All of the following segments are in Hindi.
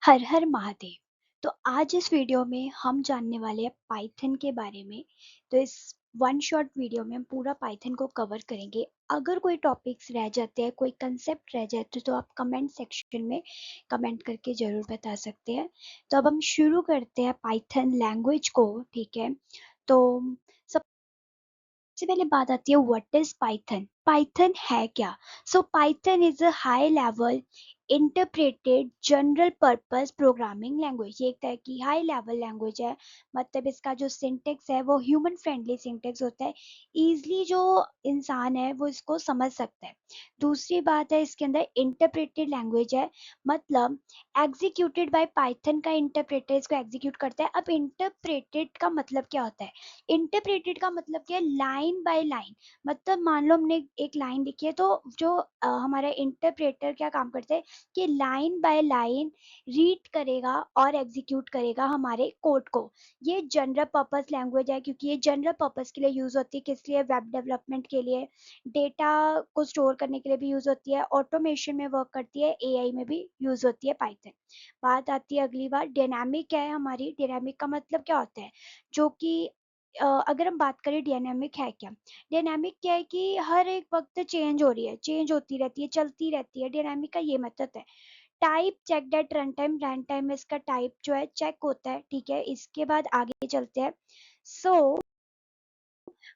हर हर महादेव। तो आज इस वीडियो में हम जानने वाले हैं पाइथन के बारे में। तो इस वन शॉट वीडियो में हम पूरा पाइथन को कवर करेंगे। अगर कोई टॉपिक्स रह जाते हैं, कोई कंसेप्ट रह जाते तो आप कमेंट सेक्शन में कमेंट करके ज़रूर बता सकते हैं। तो अब हम शुरू करते हैं पाइथन लैंग्वेज को। ठीक है, तो सबसे पहले बात आती है व्हाट इज पाइथन। पाइथन है क्या? सो Python is a high level interpreted general purpose programming language. ये एक तरह की हाई लेवल लैंग्वेज है। मतलब इसका जो सिंटेक्स है वो ह्यूमन फ्रेंडली सिंटेक्स होता है। ईजिली जो इंसान है वो इसको समझ सकता है। दूसरी बात है, इसके अंदर इंटरप्रेटेड लैंग्वेज है। मतलब एग्जीक्यूटेड बाय पाइथन का इंटरप्रेटर इसको एग्जीक्यूट करता है। अब इंटरप्रेटेड का मतलब क्या होता है? इंटरप्रेटेड का मतलब क्या है? Line by line. मतलब मान लो हमने एक लाइन लिखी है, तो जो हमारा इंटरप्रेटर क्या काम करता है कि लाइन बाय लाइन रीड करेगा और एग्जीक्यूट करेगा हमारे कोड को। ये जनरल पर्पस लैंग्वेज है, क्योंकि ये जनरल पर्पस के लिए यूज होती है। किस लिए? वेब डेवलपमेंट के लिए, डेटा को स्टोर करने के लिए भी यूज होती है, ऑटोमेशन में वर्क करती है, एआई में भी यूज होती है पाइथन। बात आती है अगली बार, डायनामिक है हमारी। डायनामिक का मतलब क्या होता है? जो कि अगर हम बात करें डायनामिक है क्या? डायनामिक क्या है कि हर एक वक्त चेंज हो रही है, चेंज होती रहती है, चलती रहती है। डायनामिक का ये मतलब है। Type check that run time में इसका टाइप जो है चेक होता है। ठीक है, इसके बाद आगे चलते हैं। So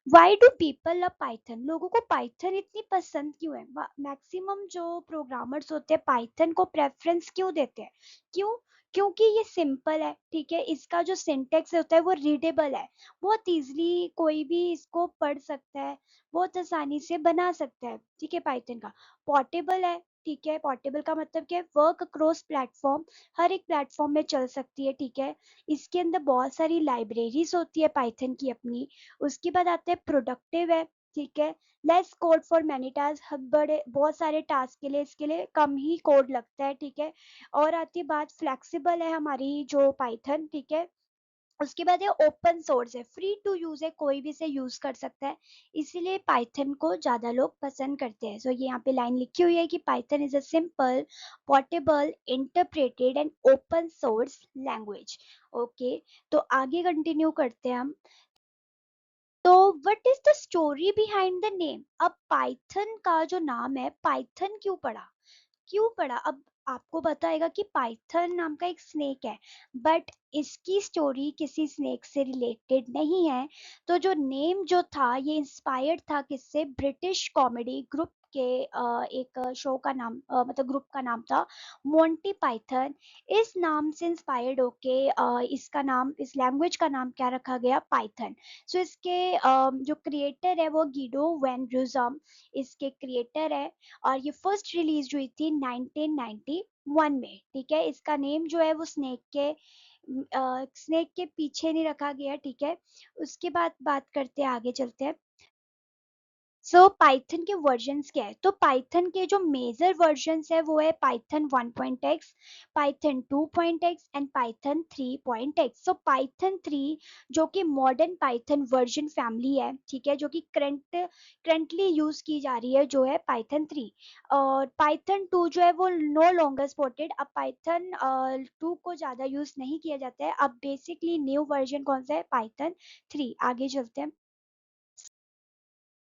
why do people love Python? लोगों को पाइथन इतनी पसंद क्यों है? मैक्सिमम जो प्रोग्रामर्स होते हैं पाइथन को प्रेफरेंस क्यों देते हैं? क्यों? क्योंकि ये सिंपल है। ठीक है, इसका जो सिंटेक्स होता है वो रीडेबल है। बहुत इजीली कोई भी इसको पढ़ सकता है, बहुत आसानी से बना सकता है। ठीक है, पाइथन का पोर्टेबल है। ठीक है, पोर्टेबल का मतलब क्या है? वर्क अक्रॉस प्लेटफॉर्म, हर एक प्लेटफॉर्म में चल सकती है। ठीक है, इसके अंदर बहुत सारी लाइब्रेरीज होती है पाइथन की अपनी। उसके बाद आते हैं प्रोडक्टिव है। ठीक है, less code for many task, बड़े बहुत सारे टास्क के लिए इसके लिए कम ही कोड लगता है। ठीक है, और आती है बात फ्लेक्सिबल है हमारी जो पाइथन। ठीक है, उसके बाद ये ओपन सोर्स है, फ्री टू यूज है, कोई भी इसे यूज कर सकता है। इसीलिए पाइथन को ज्यादा लोग पसंद करते हैं। सो ये यहाँ पे लाइन लिखी हुई है कि Python is a simple portable interpreted and open source language. Okay, तो आगे कंटिन्यू करते हैं हम। तो what is the story behind the name? अब पाइथन का जो नाम है, पाइथन क्यों पड़ा? क्यों पड़ा? अब आपको बताएगा कि पाइथन नाम का एक स्नेक है, बट इसकी स्टोरी किसी स्नेक से रिलेटेड नहीं है। तो जो नेम जो था ये इंस्पायर्ड था किससे? ब्रिटिश कॉमेडी ग्रुप के एक शो का नाम, मतलब ग्रुप का नाम था मोंटी पाइथन। इस नाम से इंस्पायर्ड होके इसका नाम, इस लैंग्वेज का नाम क्या रखा गया? पाइथन। सो इसके जो क्रिएटर है वो गिडो वैन रूजम इसके क्रिएटर है। और ये फर्स्ट रिलीज हुई थी 1991 में। ठीक है, इसका नेम जो है वो स्नेक के पीछे नहीं रखा गया। ठीक है, उसके बाद बात करते हैं, आगे चलते हैं। सो पाइथन के वर्जन्स क्या है? तो पाइथन के जो मेजर वर्जन्स है वो है Python 1.x, Python 2.x and Python 3.x। So Python 3 जो कि मॉडर्न पाइथन वर्जन फैमिली है। ठीक है, जो कि करंटली यूज की जा रही है, जो है पाइथन 3। और पाइथन 2 जो है वो नो लॉन्गर सपोर्टेड। अब पाइथन 2 को ज्यादा यूज नहीं किया जाता है। अब बेसिकली न्यू वर्जन कौन सा है? पाइथन 3। आगे चलते हैं।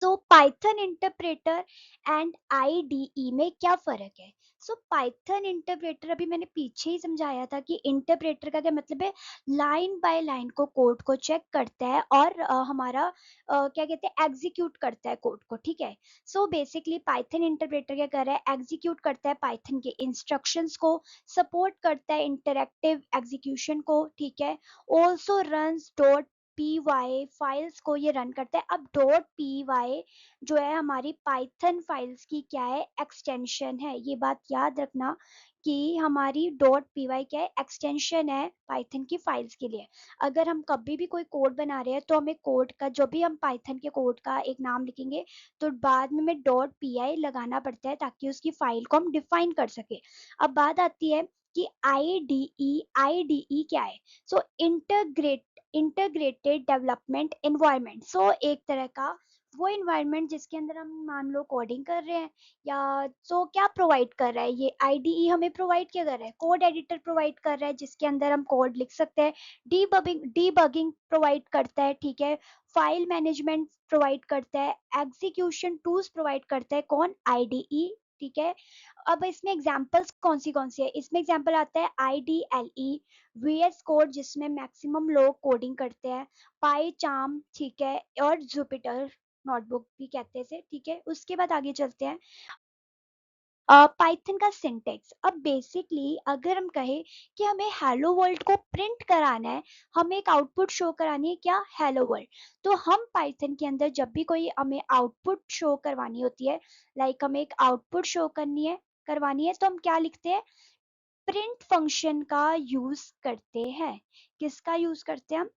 तो पाइथन इंटरप्रेटर एंड आईडीई में क्या फर्क है? सो पाइथन इंटरप्रेटर अभी मैंने पीछे ही समझाया था कि इंटरप्रेटर का क्या मतलब है? लाइन बाय लाइन को कोड को चेक करता है और हमारा क्या कहते हैं, एग्जीक्यूट करता है कोड को। ठीक है, सो बेसिकली पाइथन इंटरप्रेटर क्या कर रहा है? एग्जीक्यूट करता है पाइथन के इंस्ट्रक्शंस को, सपोर्ट करता है इंटरैक्टिव एग्जीक्यूशन को। ठीक है, also runs dot P Y files को ये रन करता है। अब डॉट पी वाई जो है हमारी पाइथन फाइल्स की क्या है? एक्सटेंशन है। ये बात याद रखना कि हमारी डॉट पी वाई क्या है? एक्सटेंशन है पाइथन की फाइल्स के लिए। अगर हम कभी भी कोई कोड बना रहे हैं तो हमें कोड का, जो भी हम पाइथन के कोड का एक नाम लिखेंगे तो बाद में हमें डॉट पी आई लगाना पड़ता है ताकि उसकी फाइल को हम डिफाइन कर सके। अब बात आती है कि आईडीई क्या है? सो इंटरग्रेटेड डेवलपमेंट एनवायरनमेंट। सो एक तरह का वो इन्वायरमेंट जिसके अंदर हम मान लो कोडिंग कर रहे हैं, या तो क्या प्रोवाइड कर रहा है, ये आईडीई हमें प्रोवाइड क्या कर रहा है, कोड एडिटर प्रोवाइड कर रहा है जिसके अंदर हम कोड लिख सकते हैं, डीबगिंग प्रोवाइड करता है, ठीक है, फाइल मैनेजमेंट प्रोवाइड करता है, एग्जीक्यूशन टूल्स प्रोवाइड करता है, कौन, आईडीई, ठीक है। अब इसमें एग्जांपल्स कौन सी है, इसमें एग्जांपल आता है आईडीएलई, वीएस कोड जिसमें मैक्सिमम लोग कोडिंग करते हैं, पाई चार्म, ठीक है, और जुपिटर नोटबुक भी कहते हैं इसे, ठीक है। उसके बाद आगे चलते हैं, पाइथन का सिंटेक्स। अब बेसिकली अगर हम कहें कि हमें हेलो वर्ल्ड को प्रिंट कराना है, हमें एक आउटपुट शो करानी है, क्या, हेलो वर्ल्ड, तो हम पाइथन के अंदर जब भी कोई हमें आउटपुट शो करवानी होती है, लाइक हमें एक आउटपुट शो करवानी है, तो हम क्या लिखते हैं, प्रिंट फंक्शन का यूज करते हैं। किसका यूज करते हैं हम,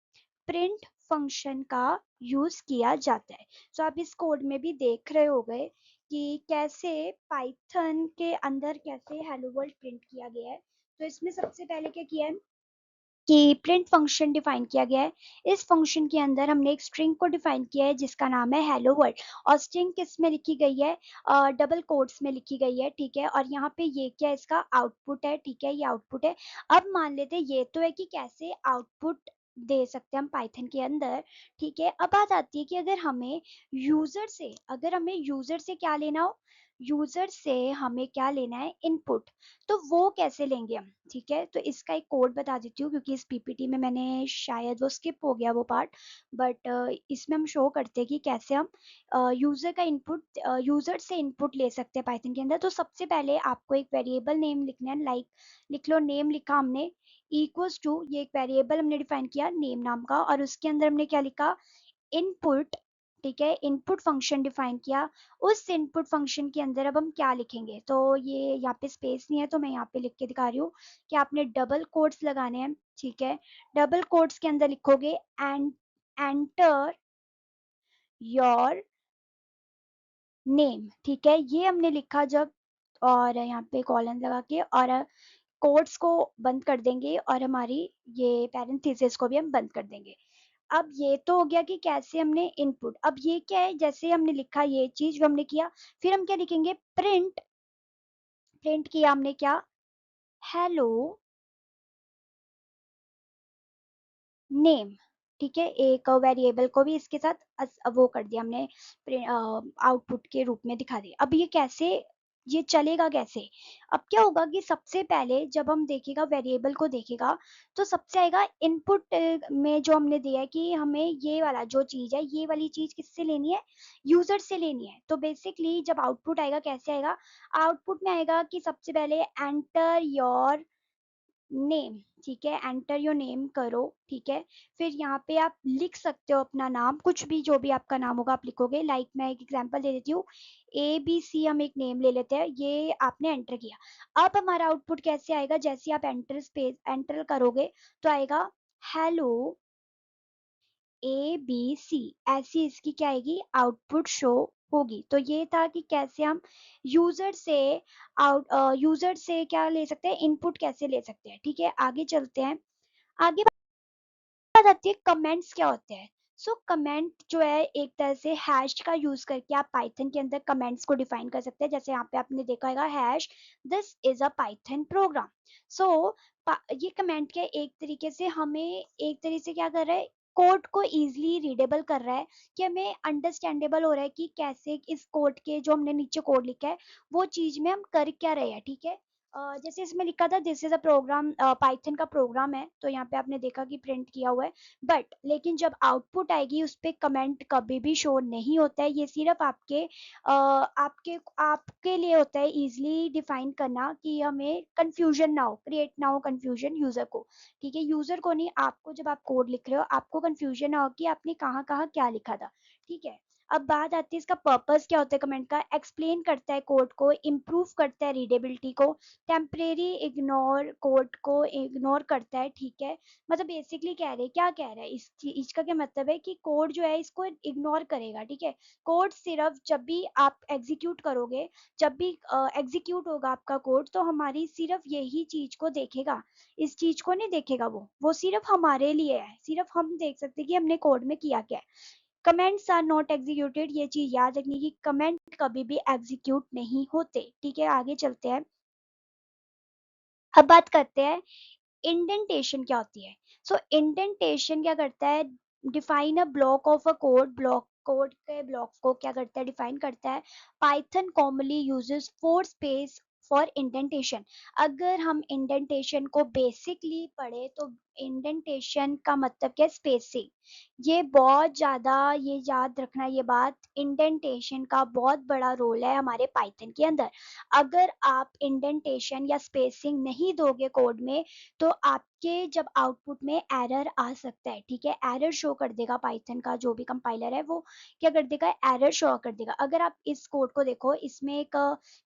प्रिंट फंक्शन का यूज किया जाता है। तो आप इस कोड में भी देख रहे हो गए कि कैसे पाइथन के अंदर कैसे हेलो वर्ल्ड प्रिंट किया गया है। तो इसमें सबसे पहले क्या किया है कि प्रिंट फंक्शन डिफाइन किया गया है। इस फंक्शन के अंदर हमने एक स्ट्रिंग को डिफाइन किया है जिसका नाम है हेलो वर्ल्ड, और स्ट्रिंग किस में लिखी गई है, डबल कोट्स में लिखी गई है, ठीक है। और यहाँ पे ये क्या है, इसका आउटपुट है, ठीक है, ये आउटपुट है। अब मान लेते हैं ये तो है कि कैसे आउटपुट दे सकते हैं हम पाइथन के अंदर, ठीक है। अब बात आती है कि अगर हमें यूजर से क्या लेना हो, यूजर से हमें क्या लेना है, इनपुट, तो वो कैसे लेंगे हम, ठीक है। तो इसका एक कोड बता देती हूँ क्योंकि इस पीपीटी में मैंने शायद वो स्किप हो गया वो पार्ट, बट इसमें हम शो करते हैं कि कैसे हम यूजर से इनपुट ले सकते हैं पाइथन के अंदर। तो सबसे पहले आपको एक वेरिएबल नेम लिखना है, लाइक लिख लो, नेम लिखा हमने, इक्वल्स टू, ये एक वेरिएबल हमने डिफाइन किया नेम नाम का, और उसके अंदर हमने क्या लिखा, इनपुट, ठीक है, इनपुट फंक्शन डिफाइन किया। उस इनपुट फंक्शन के अंदर अब हम क्या लिखेंगे, तो ये यहाँ पे स्पेस नहीं है तो मैं यहाँ पे लिख के दिखा रही हूँ कि आपने डबल कोट्स लगाने हैं, ठीक है। डबल कोट्स के अंदर लिखोगे एंड एंटर योर नेम, ठीक है, ये हमने लिखा जब, और यहाँ पे कॉलन लगा के और कोट्स को बंद कर देंगे, और हमारी ये पैरेंथेसिस को भी हम बंद कर देंगे। अब ये तो हो गया कि कैसे हमने इनपुट, अब ये क्या है, जैसे हमने लिखा ये चीज जो हमने किया, फिर हम क्या लिखेंगे, प्रिंट, प्रिंट किया हमने क्या, हेलो नेम, ठीक है, एक वेरिएबल को भी इसके साथ वो कर दिया हमने, आउटपुट के रूप में दिखा दिया। अब ये कैसे, ये चलेगा कैसे, अब क्या होगा कि सबसे पहले जब हम देखेगा वेरिएबल को देखेगा, तो सबसे आएगा इनपुट में जो हमने दिया है कि हमें ये वाला जो चीज है, ये वाली चीज किससे लेनी है, यूजर से लेनी है। तो बेसिकली जब आउटपुट आएगा कैसे आएगा, आउटपुट में आएगा कि सबसे पहले एंटर योर नेम, ठीक है, एंटर योर नेम करो, ठीक है। फिर यहाँ पे आप लिख सकते हो अपना नाम, कुछ भी जो भी आपका नाम होगा आप लिखोगे, लाइक मैं एक एग्जांपल दे देती हूँ, ए बी सी हम एक नेम ले लेते हैं, ये आपने एंटर किया। अब हमारा आउटपुट कैसे आएगा, जैसे आप एंटर करोगे तो आएगा हेलो ए बी सी, ऐसी इसकी क्या आएगी, आउटपुट शो होगी। तो ये था कि कैसे हम यूजर से यूजर से क्या ले सकते हैं, इनपुट कैसे ले सकते हैं, ठीक है। आगे चलते हैं, आगे बात आती है कमेंट्स क्या होते हैं। सो कमेंट जो है एक तरह से हैश का यूज करके आप पाइथन के अंदर कमेंट्स को डिफाइन कर सकते हैं, जैसे यहाँ पे आपने देखा होगा hash this is a Python program. So ये कमेंट के एक तरीके से हमें, एक तरीके से क्या कर रहा है, कोड को इजीली रीडेबल कर रहा है, कि हमें अंडरस्टैंडेबल हो रहा है कि कैसे इस कोड के जो हमने नीचे कोड लिखा है वो चीज में हम कर क्या रहे हैं, ठीक है। जैसे इसमें लिखा था this is a program, Python का प्रोग्राम है, तो यहाँ पे आपने देखा कि प्रिंट किया हुआ है, बट लेकिन जब आउटपुट आएगी उस पे कमेंट कभी भी शो नहीं होता है। ये सिर्फ आपके आपके लिए होता है इजीली डिफाइन करना, कि हमें कंफ्यूजन ना हो, क्रिएट ना हो कंफ्यूजन यूजर को, ठीक है, यूजर को नहीं, आपको जब आप कोड लिख रहे हो आपको कंफ्यूजन ना हो कि आपने कहाँ कहाँ क्या लिखा था, ठीक है। अब बात आती है इसका पर्पस क्या होता है कमेंट का, एक्सप्लेन करता है कोड को, इम्प्रूव करता है रीडेबिलिटी को, टेम्परेरी इग्नोर, कोड को इग्नोर करता है, ठीक है। मतलब बेसिकली कह रहे हैं, क्या कह रहा है इस चीज का, क्या मतलब है कि कोड जो है इसको इग्नोर करेगा, ठीक है। कोड सिर्फ जब भी आप एग्जीक्यूट करोगे, जब भी एग्जीक्यूट होगा आपका कोड, तो हमारी सिर्फ यही चीज को देखेगा, इस चीज को नहीं देखेगा, वो सिर्फ हमारे लिए है, सिर्फ हम देख सकते हैं कि हमने कोड में किया क्या है। कमेंट्स आर नॉट एग्जीक्यूटेड, ये चीज याद रखनी कि कमेंट कभी भी एग्जीक्यूट नहीं होते, ठीक है। आगे चलते हैं, अब बात करते हैं इंडेंटेशन क्या होती है। सो इंडेंटेशन क्या करता है, define a block of a code, block code के ब्लॉक को क्या करता है, डिफाइन करता है। Python commonly uses four space for indentation. अगर हम इंडेंटेशन को बेसिकली पढ़े तो इंडेंटेशन का मतलब क्या, स्पेसिंग। ये बहुत ज्यादा, ये याद रखना ये बात, इंडेंटेशन का बहुत बड़ा रोल है हमारे पाइथन के अंदर। अगर आप इंडेंटेशन या स्पेसिंग नहीं दोगे कोड में तो आपके जब आउटपुट में एरर आ सकता है, ठीक है। एरर शो कर देगा, पाइथन का जो भी कंपाइलर है वो क्या कर देगा, एरर शो कर देगा। अगर आप इस कोड को देखो, इसमें एक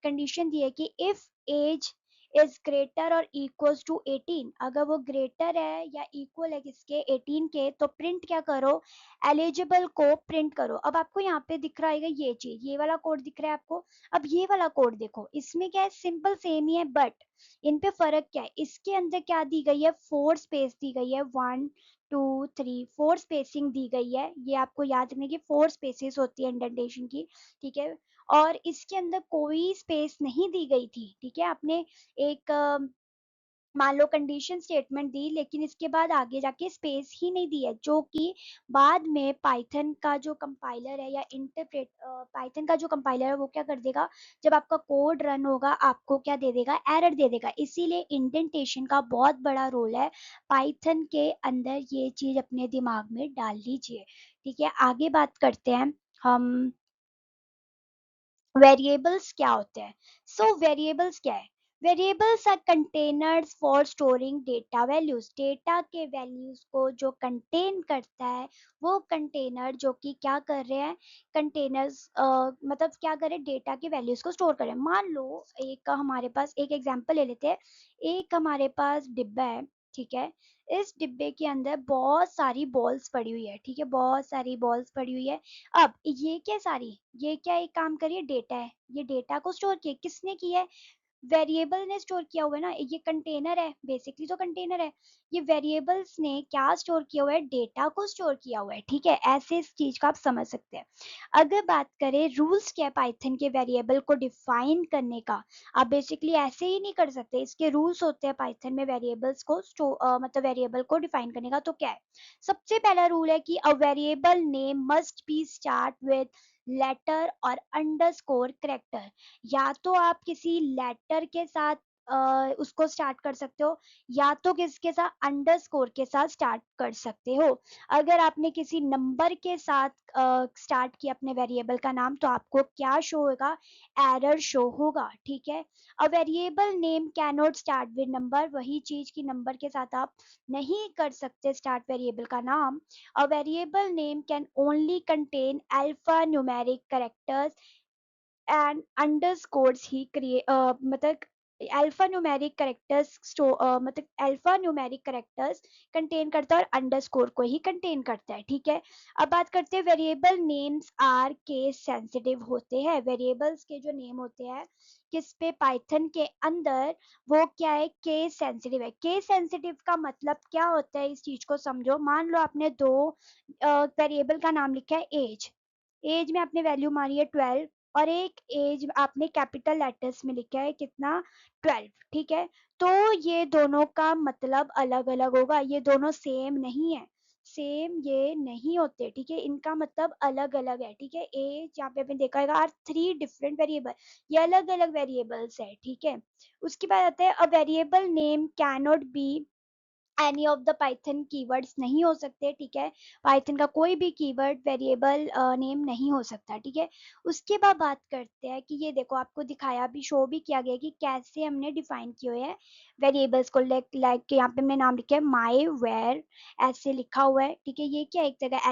कंडीशन दी है कि इफ एज इज ग्रेटर और इक्वल्स टू 18, अगर वो ग्रेटर है या इक्वल है किसके, 18 के, तो प्रिंट क्या करो, एलिजिबल को प्रिंट करो। अब आपको यहाँ पे दिख रहा है ये चीज, ये वाला कोड दिख रहा है आपको। अब ये वाला कोड देखो, इसमें क्या है, सिंपल सेम ही है, बट इन पे फर्क क्या है, इसके अंदर क्या दी गई है, फोर स्पेस दी गई है, 1 2 3, फोर स्पेसिंग दी गई है। ये आपको याद रखने की फोर स्पेसिस होती है इंडेंटेशन की, ठीक है। और इसके अंदर कोई स्पेस नहीं दी गई थी, ठीक है। आपने एक मान लो कंडीशन स्टेटमेंट दी, लेकिन इसके बाद आगे जाके स्पेस ही नहीं दी है, जो कि बाद में पाइथन का जो कंपाइलर है या इंटरप्रेट, पाइथन का जो कंपाइलर है वो क्या कर देगा, जब आपका कोड रन होगा आपको क्या दे देगा, एरर दे देगा। इसीलिए इंडेंटेशन का बहुत बड़ा रोल है पाइथन के अंदर, ये चीज अपने दिमाग में डाल लीजिए, ठीक है। आगे बात करते हैं हम, वेरिएबल्स क्या होते हैं। सो वेरिएबल्स क्या है, variables are containers for storing data values. Data के वैल्यूज को जो कंटेन करता है वो कंटेनर, जो कि क्या कर रहे हैं, कंटेनर्स मतलब क्या करें, डेटा के वैल्यूज को स्टोर करें। मान लो एक हमारे पास, एक एग्जांपल ले लेते हैं, एक हमारे पास डिब्बा है, ठीक है। इस डिब्बे के अंदर बहुत सारी बॉल्स पड़ी हुई है, ठीक है, बहुत सारी बॉल्स पड़ी हुई है। अब ये क्या सारी, ये क्या एक काम करिए, डेटा है, ये डेटा को स्टोर किया किसने किया है, वेरिएबल ने स्टोर किया हुआ है ना, ये कंटेनर है, बेसिकली तो कंटेनर है। ये वेरिएबल्स ने क्या स्टोर किया हुआ है, डेटा को स्टोर किया हुआ है, ठीक है। ऐसे इस चीज का आप समझ सकते हैं। अगर बात करें रूल्स क्या है पाइथन के वेरिएबल को डिफाइन करने का, आप बेसिकली ऐसे ही नहीं कर सकते, इसके रूल्स होते हैं पाइथन में वेरिएबल्स को मतलब वेरिएबल को डिफाइन करने का। तो क्या है, सबसे पहला रूल है कि a variable name must be start with letter और अंडरस्कोर करेक्टर। या तो आप किसी लेटर के साथ उसको स्टार्ट कर सकते हो, या तो किसके साथ, अंडरस्कोर के साथ स्टार्ट कर सकते हो। अगर आपने किसी नंबर के साथ स्टार्ट किया अपने वेरिएबल का नाम, तो आपको क्या शो होगा, एरर शो होगा, ठीक है। अ variable name can not start with number, वही चीज की नंबर के साथ आप नहीं कर सकते स्टार्ट वेरिएबल का नाम। अ variable name can only contain alpha numeric characters and underscores he create, मतलब अल्फा न्यूमेरिक कैरेक्टर्स मतलब अल्फा न्यूमेरिक कैरेक्टर्स कंटेन करता है और अंडरस्कोर को ही कंटेन करता है, ठीक है। अब बात करते हैं, variable names are case sensitive होते हैं। वेरिएबल्स के जो नेम होते हैं किस पे, पाइथन के अंदर, वो क्या है, केस सेंसिटिव है। केस सेंसिटिव का मतलब क्या होता है, इस चीज को समझो। मान लो आपने दो वेरिएबल का नाम लिखा है एज, एज में आपने वैल्यू मारी है 12, और एक एज आपने कैपिटल लेटर्स में लिखा है कितना, 12, ठीक है। तो ये दोनों का मतलब अलग अलग होगा, ये दोनों सेम नहीं है, सेम ये नहीं होते, ठीक है। इनका मतलब अलग अलग है, ठीक है। एज यहाँ पे आपने देखा है आर थ्री डिफरेंट वेरिएबल, ये अलग अलग वेरिएबल्स है, ठीक है। उसके बाद आता है, अ variable name can not be any of the Python keywords, नहीं हो सकते, ठीक है। पाइथन का कोई भी कीवर्ड वेरिएबल नेम नहीं हो सकता, ठीक है। उसके बाद बात करते हैं कि ये देखो, आपको दिखाया भी, शो भी किया गया कि कैसे हमने डिफाइन किए हुए हैं वेरिएबल्स को। लाइक यहाँ पे हमने नाम लिखा है माई वेर, ऐसे लिखा हुआ है, ठीक है। ये क्या, एक जगह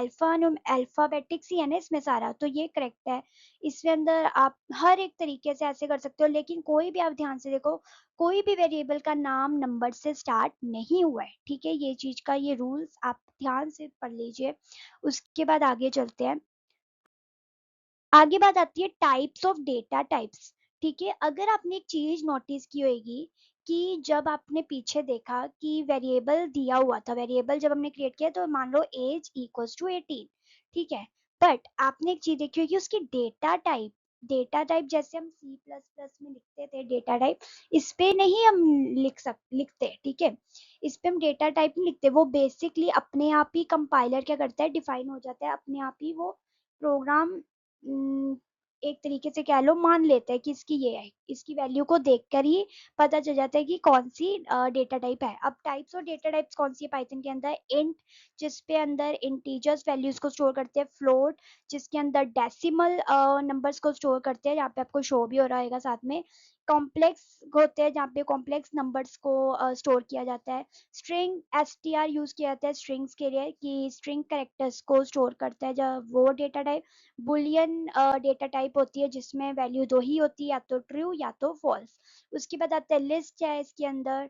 अल्फाबेटिक्स ही है ना इसमें सारा, तो ये करेक्ट है। इसके अंदर आप हर एक तरीके से ऐसे कर सकते हो, लेकिन कोई भी आप ध्यान से देखो, कोई भी वेरिएबल का नाम नंबर से स्टार्ट नहीं हुआ है, ठीक है। ये चीज का, ये रूल्स आप ध्यान से पढ़ लीजिए। उसके बाद आगे चलते हैं, आगे बात आती है टाइप्स ऑफ डेटा टाइप्स, ठीक है। अगर आपने एक चीज नोटिस की होगी कि जब आपने पीछे देखा कि वेरिएबल दिया हुआ था, वेरिएबल जब हमने क्रिएट किया तो मान लो एज इक्वल्स टू 18, ठीक है। बट आपने एक चीज देखी होगी, उसकी डेटा टाइप जैसे हम सी प्लस प्लस में लिखते थे डेटा टाइप, इस पे नहीं हम लिखते, ठीक है, इस पे हम डेटा टाइप नहीं लिखते, वो बेसिकली अपने आप ही कंपाइलर क्या करता है, डिफाइन हो जाता है अपने आप ही, वो प्रोग्राम एक तरीके से कह लो मान लेता है कि इसकी ये है, इसकी वैल्यू को देखकर ही पता चल जाता है कि कौन सी डेटा टाइप है। अब टाइप्स और डेटा टाइप्स कौन सी है पाइथन के अंदर, इंट जिसपे अंदर इंटीजर्स वैल्यूज को स्टोर करते हैं, फ्लोट जिसके अंदर डेसिमल नंबर्स को स्टोर करते हैं, यहाँ पे आपको शो भी हो रहा है साथ में, कॉम्प्लेक्स होते हैं जहाँ पे कॉम्प्लेक्स नंबर्स को स्टोर किया जाता है, स्ट्रिंग एसटीआर यूज किया जाता है स्ट्रिंग्स के लिए कि स्ट्रिंग कैरेक्टर्स को स्टोर करता है, जब वो data type, Boolean data type होती है जिसमें वैल्यू दो ही होती है, या तो ट्रू या तो फॉल्स। उसके बाद आता है लिस्ट है इसके अंदर,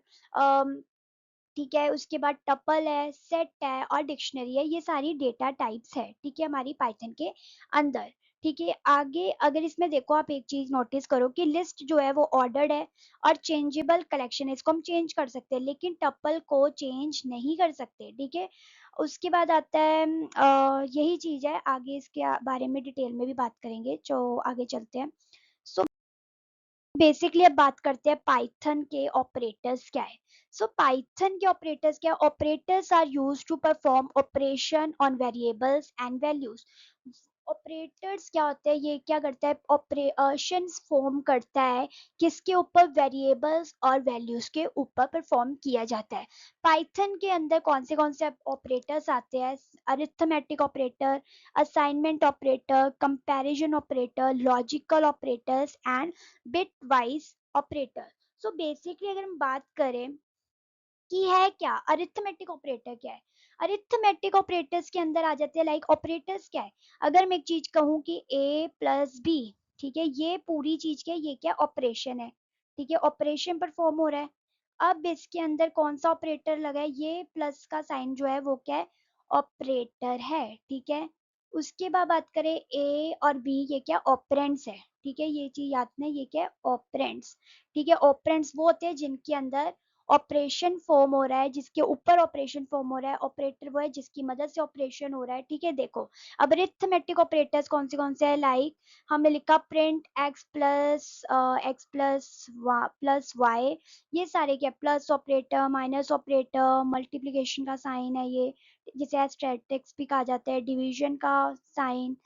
ठीक है, उसके बाद टपल है, सेट है और डिक्शनरी है, ये सारी डेटा टाइप्स है, ठीक है, हमारी पाइथन के अंदर। ठीक है, आगे अगर इसमें देखो आप एक चीज नोटिस करो कि लिस्ट जो है वो ऑर्डर्ड है और चेंजेबल कलेक्शन है, इसको हम चेंज कर सकते हैं लेकिन टपल को चेंज नहीं कर सकते, ठीक है। उसके बाद आता है यही चीज है, आगे इसके बारे में डिटेल में भी बात करेंगे, जो आगे चलते हैं। सो बेसिकली अब बात करते हैं पाइथन के ऑपरेटर्स क्या है। सो पाइथन के ऑपरेटर्स क्या है, operators are use to perform operation on variables and values. Operators क्या होते हैं, ये क्या करता है, ऑपरेशंस फॉर्म करता है, किसके ऊपर, वेरिएबल्स और वैल्यूज के ऊपर परफॉर्म किया जाता है। पाइथन के अंदर कौन से ऑपरेटर्स आते हैं, arithmetic operator, assignment operator, comparison operator, logical operators and bit wise operator. So basically अगर हम बात करें कि है क्या अरिथमेटिक ऑपरेटर क्या है, अरिथमेटिक ऑपरेटर्स के अंदर आ जाते हैं लाइक ऑपरेटर्स क्या है, अगर मैं एक चीज कहूँ कि a प्लस बी, ठीक है, ये पूरी चीज क्या है, ये क्या ऑपरेशन है, ठीक है, ऑपरेशन परफॉर्म हो रहा है। अब इसके अंदर कौन सा ऑपरेटर लगा है, ये प्लस का साइन जो है वो क्या है, ऑपरेटर है, ठीक है। उसके बाद बात करें ए और बी, ये क्या ऑपरेंड्स है, ठीक है, ये चीज याद रखना, ये क्या है ऑपरेंड्स, ठीक है। ऑपरेंड्स वो होते हैं जिनके अंदर ऑपरेशन फॉर्म हो रहा है, जिसके ऊपर ऑपरेशन फॉर्म हो रहा है, ऑपरेटर वो है जिसकी मदद से ऑपरेशन हो रहा है, ठीक है। देखो अब अरिथमेटिक ऑपरेटर्स कौन से हैं, लाइक हमने लिखा प्रिंट एक्स प्लस वाई, ये सारे क्या, plus operator, minus operator, multiplication का साइन है ये, जिसे एस्टेरिस्क भी कहा जाता है, डिवीजन का साइन,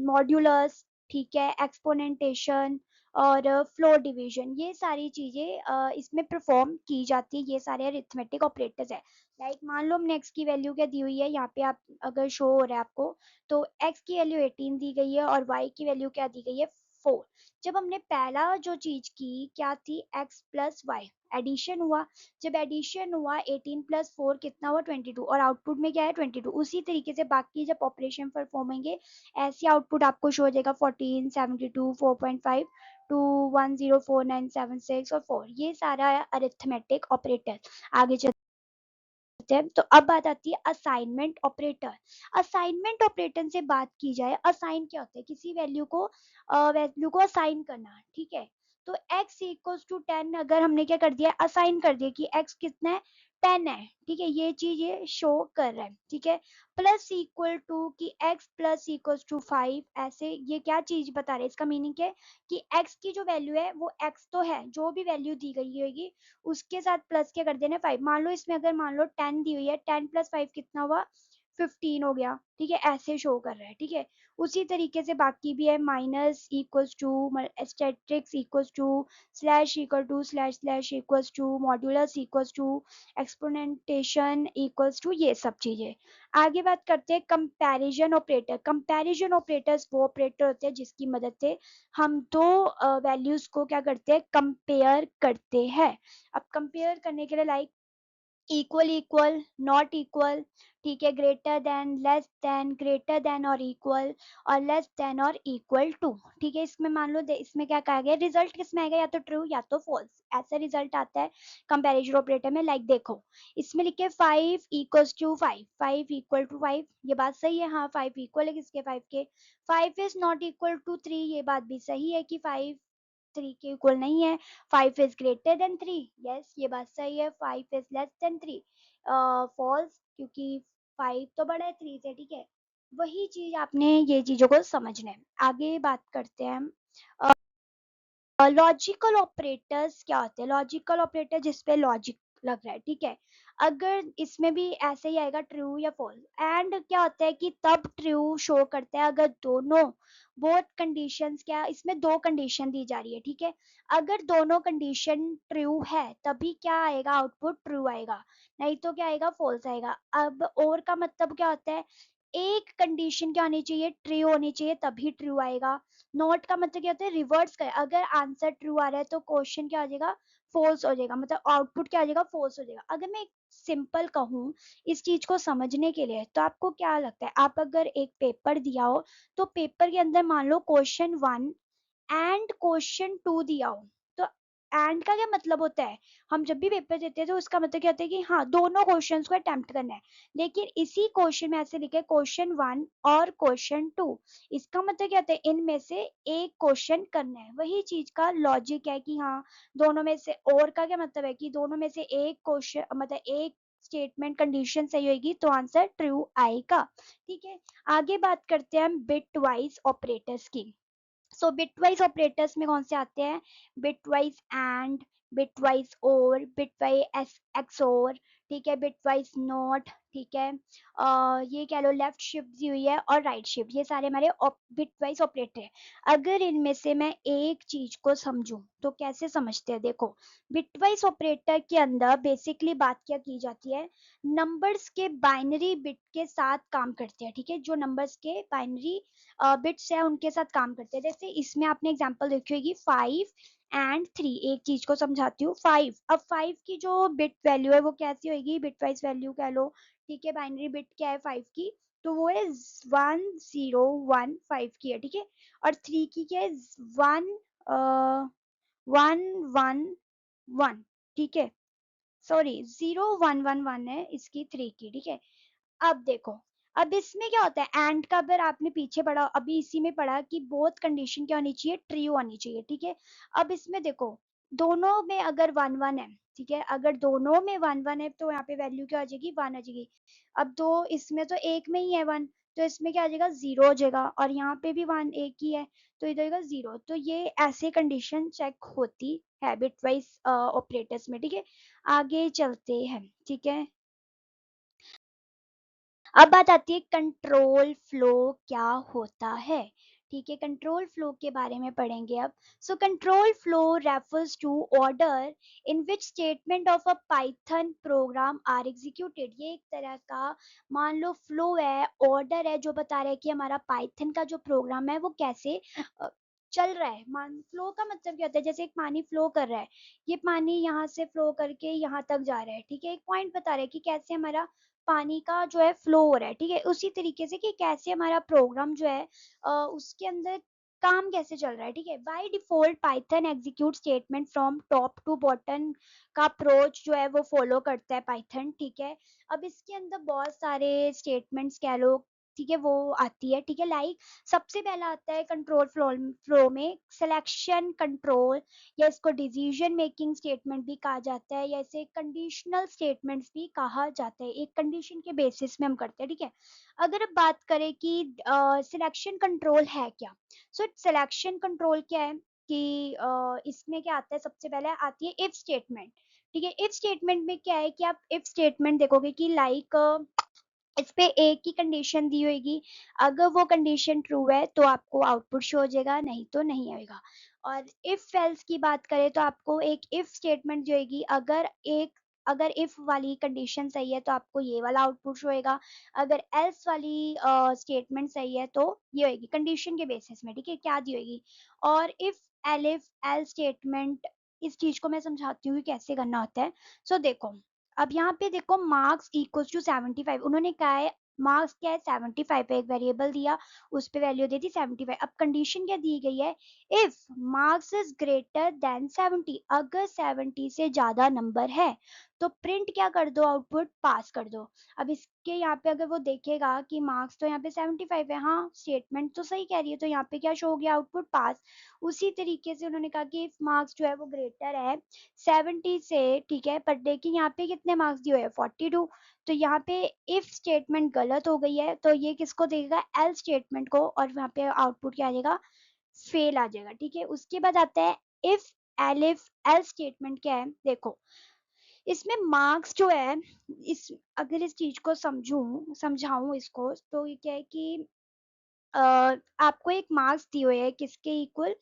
मॉड्यूलस, ठीक है, एक्सपोनेंटेशन और फ्लोर डिवीजन, ये सारी चीजें इसमें परफॉर्म की जाती है, ये सारे अरिथमेटिक ऑपरेटर्स है। लाइक मान लो हमने x की वैल्यू क्या दी हुई है, यहाँ पे आप अगर शो हो रहा है आपको, तो x की वैल्यू 18 दी गई है और y की वैल्यू क्या दी गई है, 4। जब हमने पहला जो चीज की क्या थी, x प्लस वाई, एडिशन हुआ, जब एडिशन हुआ 18 प्लस 4 कितना हुआ, 22, और आउटपुट में क्या है, 22। उसी तरीके से बाकी जब ऑपरेशन परफॉर्म होंगे ऐसे आउटपुट आपको शो हो जाएगा, 14, 72, 4.5, 2104976 और 4, ये सारा है अरिथमेटिक ऑपरेटर। आगे चलते हैं, तो अब बात आती है असाइनमेंट ऑपरेटर। असाइनमेंट ऑपरेटर से बात की जाए, असाइन क्या होता है, किसी वैल्यू को असाइन करना, ठीक है। तो x इक्वल्स टू 10 अगर हमने क्या कर दिया, असाइन कर दिया कि x कितना है, 10 है, ठीक है, ये चीज ये शो कर रहा है, ठीक है। प्लस इक्वल टू कि x प्लस इक्वल्स टू 5, ऐसे ये क्या चीज बता रहे हैं, इसका मीनिंग क्या है कि x की जो वैल्यू है वो x तो है, जो भी वैल्यू दी गई होगी उसके साथ प्लस क्या कर देना, 5। मान लो इसमें अगर मान लो 10 दी हुई है, 10 प्लस 5 कितना हुआ, 15 हो गया, ठीक है, ऐसे शो कर रहा है, ठीक है। उसी तरीके से बाकी भी है, minus equals to, asterisk equals to, slash equal to, slash slash equals to, modulus equals to, exponentiation equals to, ये सब चीजें। आगे बात करते हैं कंपैरिजन ऑपरेटर। कंपैरिजन ऑपरेटर्स वो ऑपरेटर होते हैं जिसकी मदद से हम दो वैल्यूज को क्या करते हैं, कंपेयर करते हैं। अब कंपेयर करने के लिए like equal equal, not equal, ठीक है, greater than, less than, greater than और इक्वल, और लेस देन और इक्वल टू, ठीक है। इसमें मान लो इसमें क्या कहा गया, रिजल्ट किसमें आएगा, या तो ट्रू या तो फॉल्स, ऐसा रिजल्ट आता है कंपैरिजन ऑपरेटर में। लाइक देखो इसमें लिखे 5 इक्वल्स टू 5, 5 इक्वल टू 5, ये बात सही है, हाँ 5 इक्वल है किसके, 5 के। 5 इज नॉट इक्वल टू 3, ये बात भी सही है कि 5 3 के इक्वल नहीं है। 5 इज ग्रेटर देन 3, यस ये बात सही है। 5 इज लेस देन 3, फॉल्स, क्योंकि 5 तो बड़ा है 3 से, ठीक है। वही चीज आपने ये चीजों को समझना है। आगे बात करते हैं हम। लॉजिकल ऑपरेटर्स क्या होते हैं? लॉजिकल ऑपरेटर जिसपे लॉजिक लग रहा है, ठीक है। अगर इसमें भी ऐसे ही आएगा ट्रू या फॉल्स। एंड क्या होता है कि तब ट्रू शो करता है अगर दोनों बोथ कंडीशंस, क्या इसमें दो कंडीशन दी जा रही है, ठीक है। अगर दोनों कंडीशन ट्रू है तभी क्या आएगा, आउटपुट ट्रू आएगा, नहीं तो क्या आएगा, फॉल्स आएगा। अब और का मतलब क्या होता है, एक कंडीशन क्या होनी चाहिए, ट्रू होनी चाहिए तभी ट्रू आएगा। नॉट का मतलब क्या होता है, रिवर्स कर, अगर आंसर ट्रू आ रहा है तो क्वेश्चन क्या आ जाएगा, फॉल्स हो जाएगा, मतलब आउटपुट क्या आ जाएगा, फॉल्स हो जाएगा। अगर मैं सिंपल कहूँ इस चीज को समझने के लिए, तो आपको क्या लगता है, आप अगर एक पेपर दिया हो तो पेपर के अंदर मान लो क्वेश्चन 1 एंड क्वेश्चन 2 दिया हो, तो एंड का क्या मतलब होता है, हम जब भी पेपर देते हैं तो उसका मतलब क्या होता है कि हाँ दोनों क्वेश्चंस को अटेम्प्ट करना है। लेकिन इसी क्वेश्चन में ऐसे लिखे क्वेश्चन 1 और क्वेश्चन 2, इसका मतलब क्या होता है, इनमें से एक क्वेश्चन करना है। वही चीज का लॉजिक है कि हाँ दोनों में से, और का क्या मतलब है कि दोनों में से एक क्वेश्चन, मतलब एक स्टेटमेंट कंडीशन सही होगी तो आंसर ट्रू आएगा, ठीक है। आगे बात करते हैं हम बिट वाइज ऑपरेटर्स की। सो बिटवाइज ऑपरेटर्स में कौन से आते हैं, बिटवाइज एंड, बिटवाइज और, बिटवाइज एक्सओर, ठीक है, बिटवाइज नॉट, ठीक है। ये कह लो लेफ्ट शिफ्ट दी हुई है और राइट शिफ्ट, ये सारे हमारे बिटवाइज ऑपरेटर है। अगर इनमें से मैं एक चीज को समझूं तो कैसे समझते हैं, देखो बिटवाइज ऑपरेटर के अंदर बेसिकली बात क्या की जाती है, नंबर्स के बाइनरी बिट के साथ काम करते हैं, ठीक है। जो नंबर्स के बाइनरी बिट्स है उनके साथ काम करते हैं। जैसे इसमें आपने एग्जांपल देखी होगी 5 एंड 3। एक चीज को समझाती हूँ, 5, अब 5 की जो बिट वैल्यू है वो कैसी होगी, बिट वाइज वैल्यू कह लो, ठीक है। बाइनरी बिट क्या है 5 की, तो वो है 1015 की है, ठीक है। और 3 की क्या है, 1111, ठीक है। सॉरी 0111 है इसकी 3 की, ठीक है। अब देखो, अब इसमें क्या होता है, एंड का अगर आपने पीछे पढ़ा, अभी इसी में पढ़ा कि बोथ कंडीशन क्या होनी चाहिए, ट्रू होनी चाहिए, ठीक है। अब इसमें देखो, दोनों में अगर 1 1 है, ठीक है, अगर दोनों में 1 1 है तो यहाँ पे वैल्यू क्या आ जाएगी, 1 आ जाएगी। अब दो इसमें तो एक में ही है 1, तो इसमें क्या आ जाएगा, 0 हो जाएगा, और यहाँ पे भी 1 एक ही है तो इधर का 0। तो ये ऐसे कंडीशन चेक होती है बिटवाइज ऑपरेटर्स में, ठीक है। आगे चलते हैं, ठीक है। अब बात आती है कंट्रोल फ्लो क्या होता है, ठीक है। कंट्रोल फ्लो के बारे में पढ़ेंगे अब। So control flow refers to order in which statement of a Python program are executed. ये एक तरह का मान लो फ्लो है, ऑर्डर है, जो बता रहा है कि हमारा पाइथन का जो प्रोग्राम है वो कैसे चल रहा है। मान फ्लो का मतलब क्या होता है, जैसे एक पानी फ्लो कर रहा है, ये पानी यहाँ से फ्लो करके यहाँ तक जा रहा है, ठीक है। एक पॉइंट बता रहा है कि कैसे हमारा पानी का जो है फ्लो हो रहा है, ठीक है। उसी तरीके से कि कैसे हमारा प्रोग्राम जो है उसके अंदर काम कैसे चल रहा है, ठीक है। By default Python execute statement from top to bottom का अप्रोच जो है वो फॉलो करता है पाइथन, ठीक है। अब इसके अंदर बहुत सारे स्टेटमेंट्स कह लो, ठीक है, वो आती है, ठीक है। लाइक सबसे पहला आता है कंट्रोल फ्लो, फ्लो में सिलेक्शन कंट्रोल, या इसको डिसीजन मेकिंग स्टेटमेंट भी कहा जाता है, या इसे कंडीशनल स्टेटमेंट्स भी कहा जाता है। एक कंडीशन के बेसिस में हम करते हैं, ठीक है। अगर अब बात करें कि सिलेक्शन कंट्रोल है क्या, सो सिलेक्शन कंट्रोल क्या है कि इसमें क्या आता है, सबसे पहले आती है इफ स्टेटमेंट, ठीक है। इफ स्टेटमेंट में क्या है कि आप इफ स्टेटमेंट देखोगे कि लाइक इस पे एक ही कंडीशन दी होगी, अगर वो कंडीशन ट्रू है तो आपको आउटपुट शो हो जाएगा, नहीं तो नहीं आएगा। और इफ एल्स की बात करें तो आपको एक इफ स्टेटमेंट जो होगी, अगर इफ वाली कंडीशन सही है तो आपको ये वाला आउटपुट शो होएगा, अगर एल्स वाली स्टेटमेंट सही है तो ये होगी कंडीशन के बेसिस में, ठीक है, क्या दी होगी। और इफ एलिफ एल स्टेटमेंट, इस चीज को मैं समझाती हूँ कि कैसे करना होता है। सो देखो, अब यहाँ पे देखो मार्क्स इक्वल्स टू 75, उन्होंने कहा है मार्क्स क्या है 75 पे, एक वेरिएबल दिया उस पे वैल्यू दे दी 75। अब कंडीशन क्या दी गई है, if marks is greater than 70, अगर 70 से ज्यादा नंबर है तो प्रिंट क्या कर दो, आउटपुट पास कर दो। अब इसके यहाँ पे अगर वो देखेगा कि मार्क्स तो यहाँ पे 75 है, हाँ स्टेटमेंट तो सही कह रही है, तो यहाँ पे क्या शो हो गया, आउटपुट पास। उसी तरीके से उन्होंने कहा कि इफ मार्क्स जो है वो ग्रेटर है 70 से, ठीक है, पर देखिए यहाँ पे कितने मार्क्स दिए हुए हैं 42, तो यहाँ पे इफ स्टेटमेंट गलत हो गई है, तो ये किसको देगा, एल स्टेटमेंट को, और यहाँ पे आउटपुट क्या आ जाएगा, फेल आ जाएगा, ठीक है। उसके बाद आता है इफ एलिफ एल स्टेटमेंट क्या है, देखो इसमें मार्क्स जो है, इस अगर इस चीज को समझाऊं इसको, तो ये क्या है कि आपको एक मार्क्स दिए हुए है किसके इक्वल,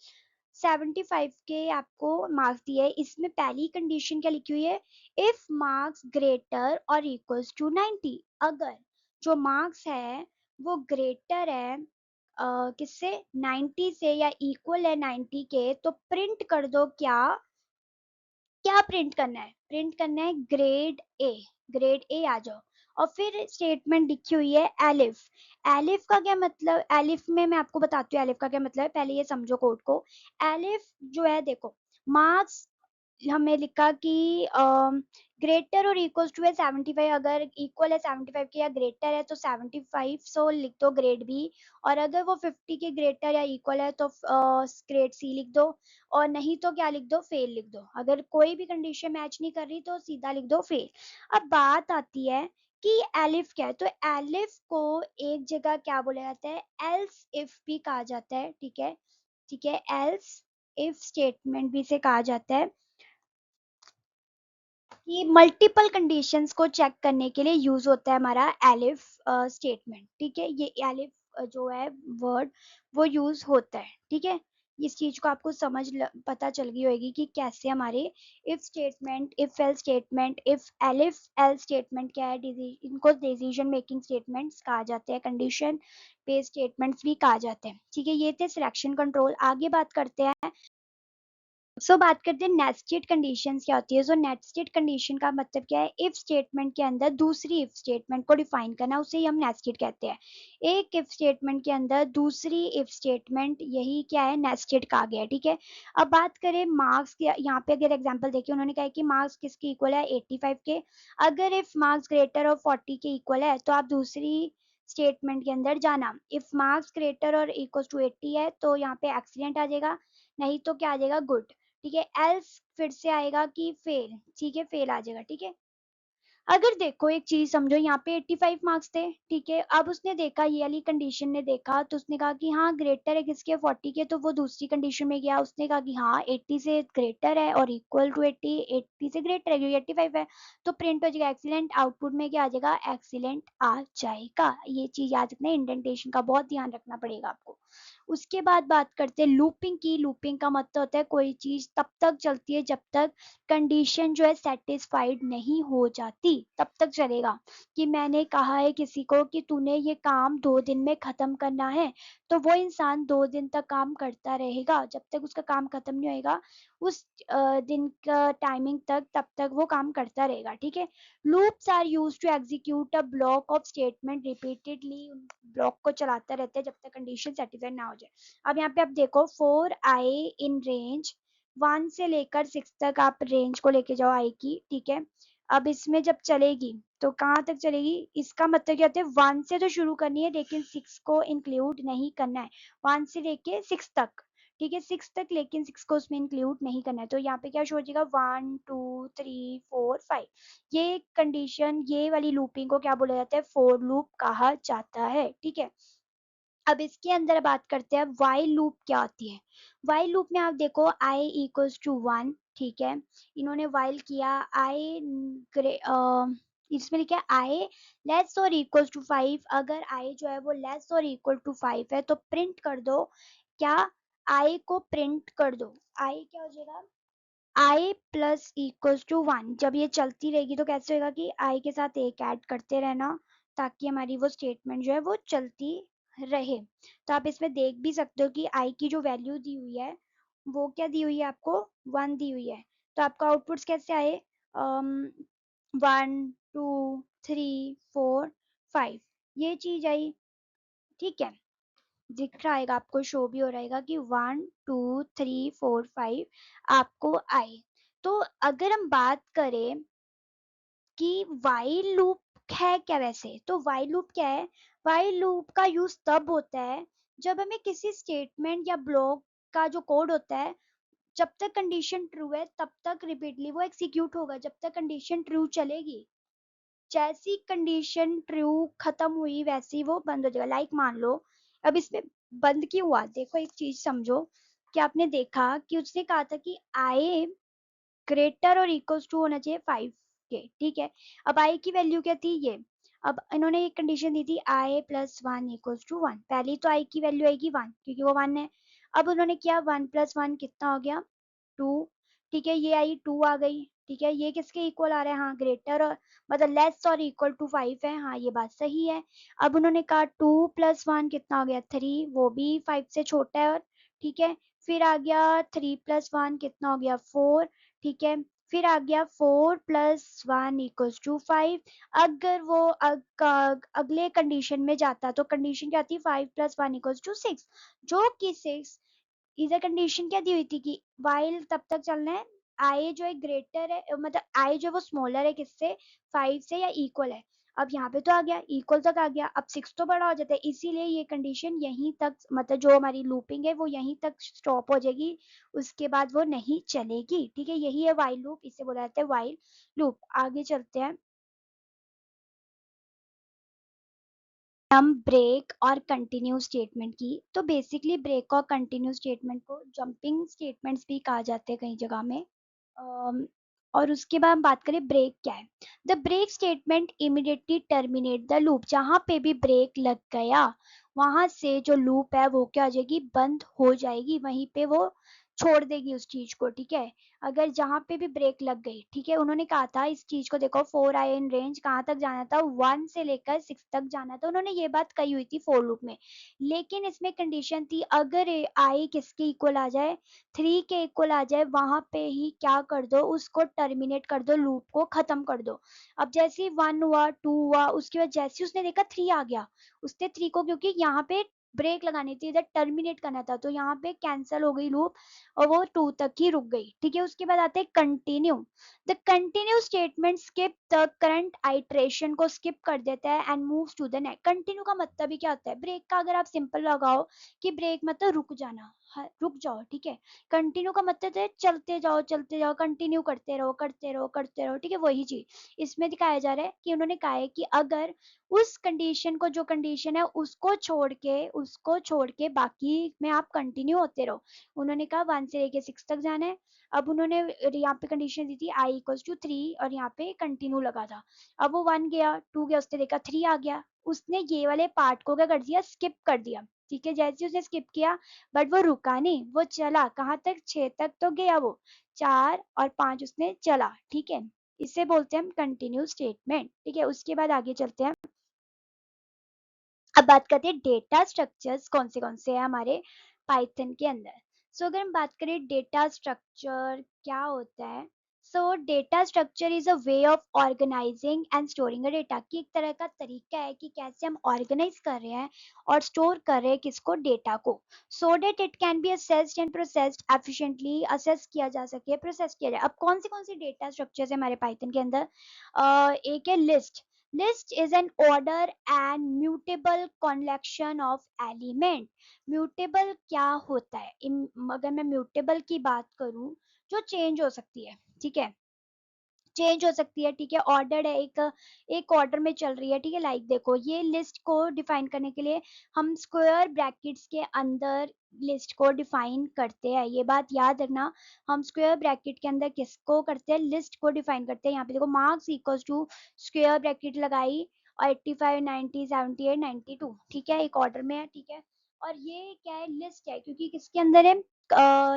75 के आपको मार्क्स दिए है। इसमें पहली कंडीशन क्या लिखी हुई है, इफ मार्क्स ग्रेटर और इक्वल्स टू 90, अगर जो मार्क्स है वो ग्रेटर है किससे, 90 से, या इक्वल है 90 के, तो प्रिंट कर दो क्या, क्या प्रिंट करना है, प्रिंट करना है ग्रेड ए, ग्रेड ए आ जाओ। और फिर स्टेटमेंट लिखी हुई है एलिफ, एलिफ का क्या मतलब, एलिफ में मैं आपको बताती हूँ एलिफ का क्या मतलब है, पहले ये समझो कोड को। एलिफ जो है देखो, मार्क्स हमें लिखा कि ग्रेटर और इक्वल टू है 75, अगर इक्वल है 75 के या ग्रेटर है तो 75 सो लिख दो ग्रेड बी, और अगर वो 50 के ग्रेटर या इक्वल है तो ग्रेड सी लिख दो, और नहीं तो क्या लिख दो, फेल लिख दो। अगर कोई भी कंडीशन मैच नहीं कर रही तो सीधा लिख दो फेल। अब बात आती है कि एलिफ क्या है, तो एलिफ को एक जगह क्या बोला जाता है, एल्स इफ भी कहा जाता है, ठीक है, ठीक है, एल्स इफ स्टेटमेंट भी से कहा जाता है, कि मल्टीपल कंडीशंस को चेक करने के लिए यूज होता है हमारा एलिफ स्टेटमेंट, ठीक है। ये एलिफ जो है वर्ड वो यूज होता है, ठीक है। इस चीज को आपको पता चल गई होगी कि कैसे हमारे if statement, if L statement, if elif L statement क्या है, इनको डिसीजन मेकिंग स्टेटमेंट्स कहा जाते हैं, कंडीशन बेस्ड स्टेटमेंट्स भी कहा जाते हैं, ठीक है। ये थे सिलेक्शन कंट्रोल। आगे बात करते हैं, बात करते हैं नेस्टेड कंडीशंस क्या होती है। नेस्टेड कंडीशन का मतलब क्या है, इफ स्टेटमेंट के अंदर दूसरी इफ स्टेटमेंट को डिफाइन करना, उसे ही हम नेस्टेड कहते हैं। एक इफ स्टेटमेंट के अंदर दूसरी इफ स्टेटमेंट, यही क्या है, नेस्टेड कहा गया है, ठीक है। अब बात करें मार्क्स की, यहाँ पे अगर एग्जांपल देखिए, उन्होंने कहा कि मार्क्स किसके इक्वल है, 85 के। अगर इफ मार्क्स ग्रेटर और 40 के इक्वल है तो आप दूसरी स्टेटमेंट के अंदर जाना, इफ मार्क्स ग्रेटर और इक्वल टू 80 है तो यहाँ पे एक्सीलेंट आ जाएगा, नहीं तो क्या आ जाएगा, गुड, ठीक है। एल्स फिर से आएगा कि फेल, ठीक है, फेल आ जाएगा, ठीक है। अगर देखो एक चीज समझो, यहाँ पे 85 मार्क्स थे, ठीक है। अब उसने देखा, ये वाली कंडीशन ने देखा, तो उसने कहा कि हाँ ग्रेटर है किसके, 40 के, तो वो दूसरी कंडीशन में गया, उसने कहा कि हाँ 80 से ग्रेटर है और इक्वल टू 80, 80 से ग्रेटर है क्योंकि 85 है, तो प्रिंट हो जाएगा एक्सीलेंट, आउटपुट में क्या आ जाएगा, एक्सीलेंट आ जाएगा। ये चीज याद रखना, इंडेंटेशन का बहुत ध्यान रखना पड़ेगा आपको। उसके बाद बात करते हैं लूपिंग की। लूपिंग का मतलब होता है कोई चीज तब तक चलती है जब तक कंडीशन जो है सेटिस्फाइड नहीं हो जाती, तब तक चलेगा। कि मैंने कहा है किसी को कि तूने ये काम 2 दिन में खत्म करना है, तो वो इंसान 2 दिन तक काम करता रहेगा, जब तक उसका काम खत्म नहीं होएगा उस दिन का टाइमिंग तक, तब तक वो काम करता रहेगा, ठीक है। Loops are use to execute a block of statement repeatedly, block को चलाता रहता है जब तक कंडीशन सेटिस्फाइड ना हो जाए। अब यहाँ पे आप देखो, 4 i इन रेंज 1 से लेकर 6 तक आप रेंज को लेके जाओ आई की, ठीक है। अब इसमें जब चलेगी तो कहाँ तक चलेगी, इसका मतलब क्या होता है, 1 से तो शुरू करनी है लेकिन 6 को इंक्लूड नहीं करना है, 1 से लेके 6 तक, ठीक है, 6 तक, लेकिन 6 को उसमें इंक्लूड नहीं करना है। तो यहाँ पे क्या शो हो जाएगा, 1 2 3 4 5, ये कंडीशन, ये वाली लूपिंग को क्या बोला जाता है, फोर लूप कहा जाता है, ठीक है। अब इसके अंदर बात करते हैं वाइल लूप क्या होती है। वाइल लूप में आप देखो i इक्वल्स टू 1, ठीक है, इन्होंने वाइल किया i, इसमें लिखा है i लेस और इक्वल्स टू 5, अगर i जो है वो लेस और इक्वल टू 5 है तो प्रिंट कर दो क्या, i को प्रिंट कर दो, i क्या हो जाएगा, i प्लस इक्वल्स टू 1। जब ये चलती रहेगी तो कैसे होगा कि i के साथ एक ऐड करते रहना, ताकि हमारी वो स्टेटमेंट जो है वो चलती रहे। तो आप इसमें देख भी सकते हो कि i की जो वैल्यू दी हुई है वो क्या दी हुई है आपको, 1 दी हुई है। तो आपका आउटपुट्स कैसे आए, 1 2 3 4 5, ये चीज आई, ठीक है। दिख रहा है आपको, शो भी हो रहेगा कि 1 2 3 4 5 आपको आए। तो अगर हम बात करें कि वाइल लूप है क्या वैसे। तो वाइल लूप क्या है, वाइल लूप का यूज तब होता है जब हमें किसी स्टेटमेंट या ब्लॉक का जो कोड होता है, जब तक कंडीशन ट्रू है तब तक रिपीटली वो एग्जीक्यूट होगा, जब तक कंडीशन ट्रू चलेगी। जैसी कंडीशन ट्रू खत्म हुई वैसे ही वो बंद हो जाएगा। लाइक मान लो अब इसमें बंद क्यों हुआ, देखो एक चीज समझो कि आपने देखा कि उसने कहा था कि आई ग्रेटर और इक्वल्स टू होना चाहिए 5 के, ठीक है। अब आई की वैल्यू क्या थी ये, अब इन्होंने एक कंडीशन दी थी I plus one equals to one, पहली तो आई की वैल्यू आएगी वन क्योंकि वो वन है। अब उन्होंने किया वन प्लस वन कितना हो गया, टू, ठीक है, ये आई टू आ गई, ठीक है, ये किसके इक्वल आ रहा है, हाँ ग्रेटर और मतलब लेस और इक्वल टू 5 है, हाँ ये बात सही है। अब उन्होंने कहा टू प्लस वन कितना हो गया थ्री, वो भी 5 से छोटा है, और ठीक है, फिर आ गया थ्री प्लस वन कितना हो गया फोर, ठीक है, फिर आ गया four plus one equals to five. अगर वो अगले कंडीशन में जाता तो कंडीशन क्या थी, five plus one equals to six, जो कि सिक्स, इधर कंडीशन क्या दी हुई थी कि वाइल तब तक चलना है आई जो है ग्रेटर है, मतलब आई जो है वो स्मॉलर है किससे, फाइव से या इक्वल है। अब यहाँ पे तो आ गया इक्वल तक आ गया, अब सिक्स तो बड़ा हो जाता है, इसीलिए ये कंडीशन यहीं तक, मतलब जो हमारी लूपिंग है वो यहीं तक स्टॉप हो जाएगी, उसके बाद वो नहीं चलेगी, ठीक है, यही है वाइल लूप, इसे बोला जाता है वाइल लूप। आगे चलते हैं हम ब्रेक और कंटिन्यू स्टेटमेंट की। तो बेसिकली ब्रेक और कंटिन्यू स्टेटमेंट को जंपिंग स्टेटमेंट्स भी कहा जाते हैं कई जगह में। अम, और उसके बाद हम बात करें ब्रेक क्या है। The break statement immediately terminate the loop, जहां पे भी ब्रेक लग गया वहां से जो लूप है वो क्या हो जाएगी, बंद हो जाएगी, वहीं पे वो छोड़ देगी उस चीज को, ठीक है। अगर जहां पे भी ब्रेक लग गई, ठीक है, उन्होंने कहा था इस चीज को देखो, फोर आई इन रेंज कहाँ तक जाना था, वन से लेकर सिक्स तक जाना था, उन्होंने ये बात कही हुई थी फोर लूप में। लेकिन इसमें कंडीशन थी अगर आई किसके इक्वल आ जाए, थ्री के इक्वल आ जाए, वहां पे ही क्या कर दो, उसको टर्मिनेट कर दो, लूप को खत्म कर दो। अब जैसे वन हुआ टू हुआ, उसके बाद जैसे उसने देखा थ्री आ गया, उसने थ्री को क्योंकि यहाँ पे ब्रेक लगानी थी, इधर टर्मिनेट करना था, तो यहाँ पे कैंसिल हो गई लूप और वो टू तक ही रुक गई, ठीक है। उसके बाद आते हैं continue. The continue statement skip the current iteration को स्किप कर देता है and moves to the next. Continue का मतलब ही क्या होता है, ब्रेक का अगर आप सिंपल लगाओ कि ब्रेक मतलब रुक जाना, रुक जाओ, ठीक है। कंटिन्यू का मतलब है चलते जाओ कंटिन्यू करते रहो करते रहो करते रहो, ठीक है, वही चीज इसमें दिखाया जा रहा है कि उन्होंने कहा है कि अगर उस कंडीशन को, जो कंडीशन है उसको छोड़ के बाकी में आप कंटिन्यू होते रहो। उन्होंने कहा वन से लेके सिक्स तक जाना है। अब उन्होंने यहाँ पे कंडीशन दी थी आई इक्वल्स टू थ्री और यहाँ पे कंटिन्यू लगा था। अब वो वन गया टू गया, उसने देखा थ्री आ गया, उसने ये वाले पार्ट को क्या कर दिया, स्किप कर दिया, ठीक है। जैसे उसने स्किप किया बट वो रुका नहीं, वो चला कहाँ तक, छह तक तो गया वो, चार और पांच उसने चला, ठीक है। इसे बोलते हैं हम कंटिन्यू स्टेटमेंट, ठीक है। उसके बाद आगे चलते हैं, अब बात करते हैं डेटा स्ट्रक्चर्स कौन से हैं हमारे पाइथन के अंदर। सो अगर हम बात करें डेटा स्ट्रक्चर क्या होता है, so data structure is a way of organizing and storing a data, की एक तरह का तरीका है कि कैसे हम ऑर्गेनाइज कर रहे हैं और स्टोर कर रहे हैं किसको, डेटा को, so that it can be accessed and processed efficiently, access किया जा सके, प्रोसेस किया जाए। अब कौन सी डेटा स्ट्रक्चर्स है हमारे पाइथन के अंदर, एक है list. List is an order and mutable collection of element. Mutable क्या होता है, अगर मैं mutable की बात करूं, जो चेंज हो सकती है, ठीक है, चेंज हो सकती है, ठीक है, ऑर्डर है, एक ऑर्डर में चल रही है, ठीक है। लाइक देखो ये लिस्ट को डिफाइन करने के लिए हम स्क्वायर ब्रैकेट्स के अंदर लिस्ट को डिफाइन करते हैं, ये बात याद रखना। हम स्क्वायर ब्रैकेट के अंदर किसको करते हैं, लिस्ट को डिफाइन करते हैं। यहाँ पे देखो marks equals to square bracket लगाई और 85 90 78 92, ठीक है, एक ऑर्डर में है, ठीक है। और ये क्या है, लिस्ट है, क्योंकि किसके अंदर है,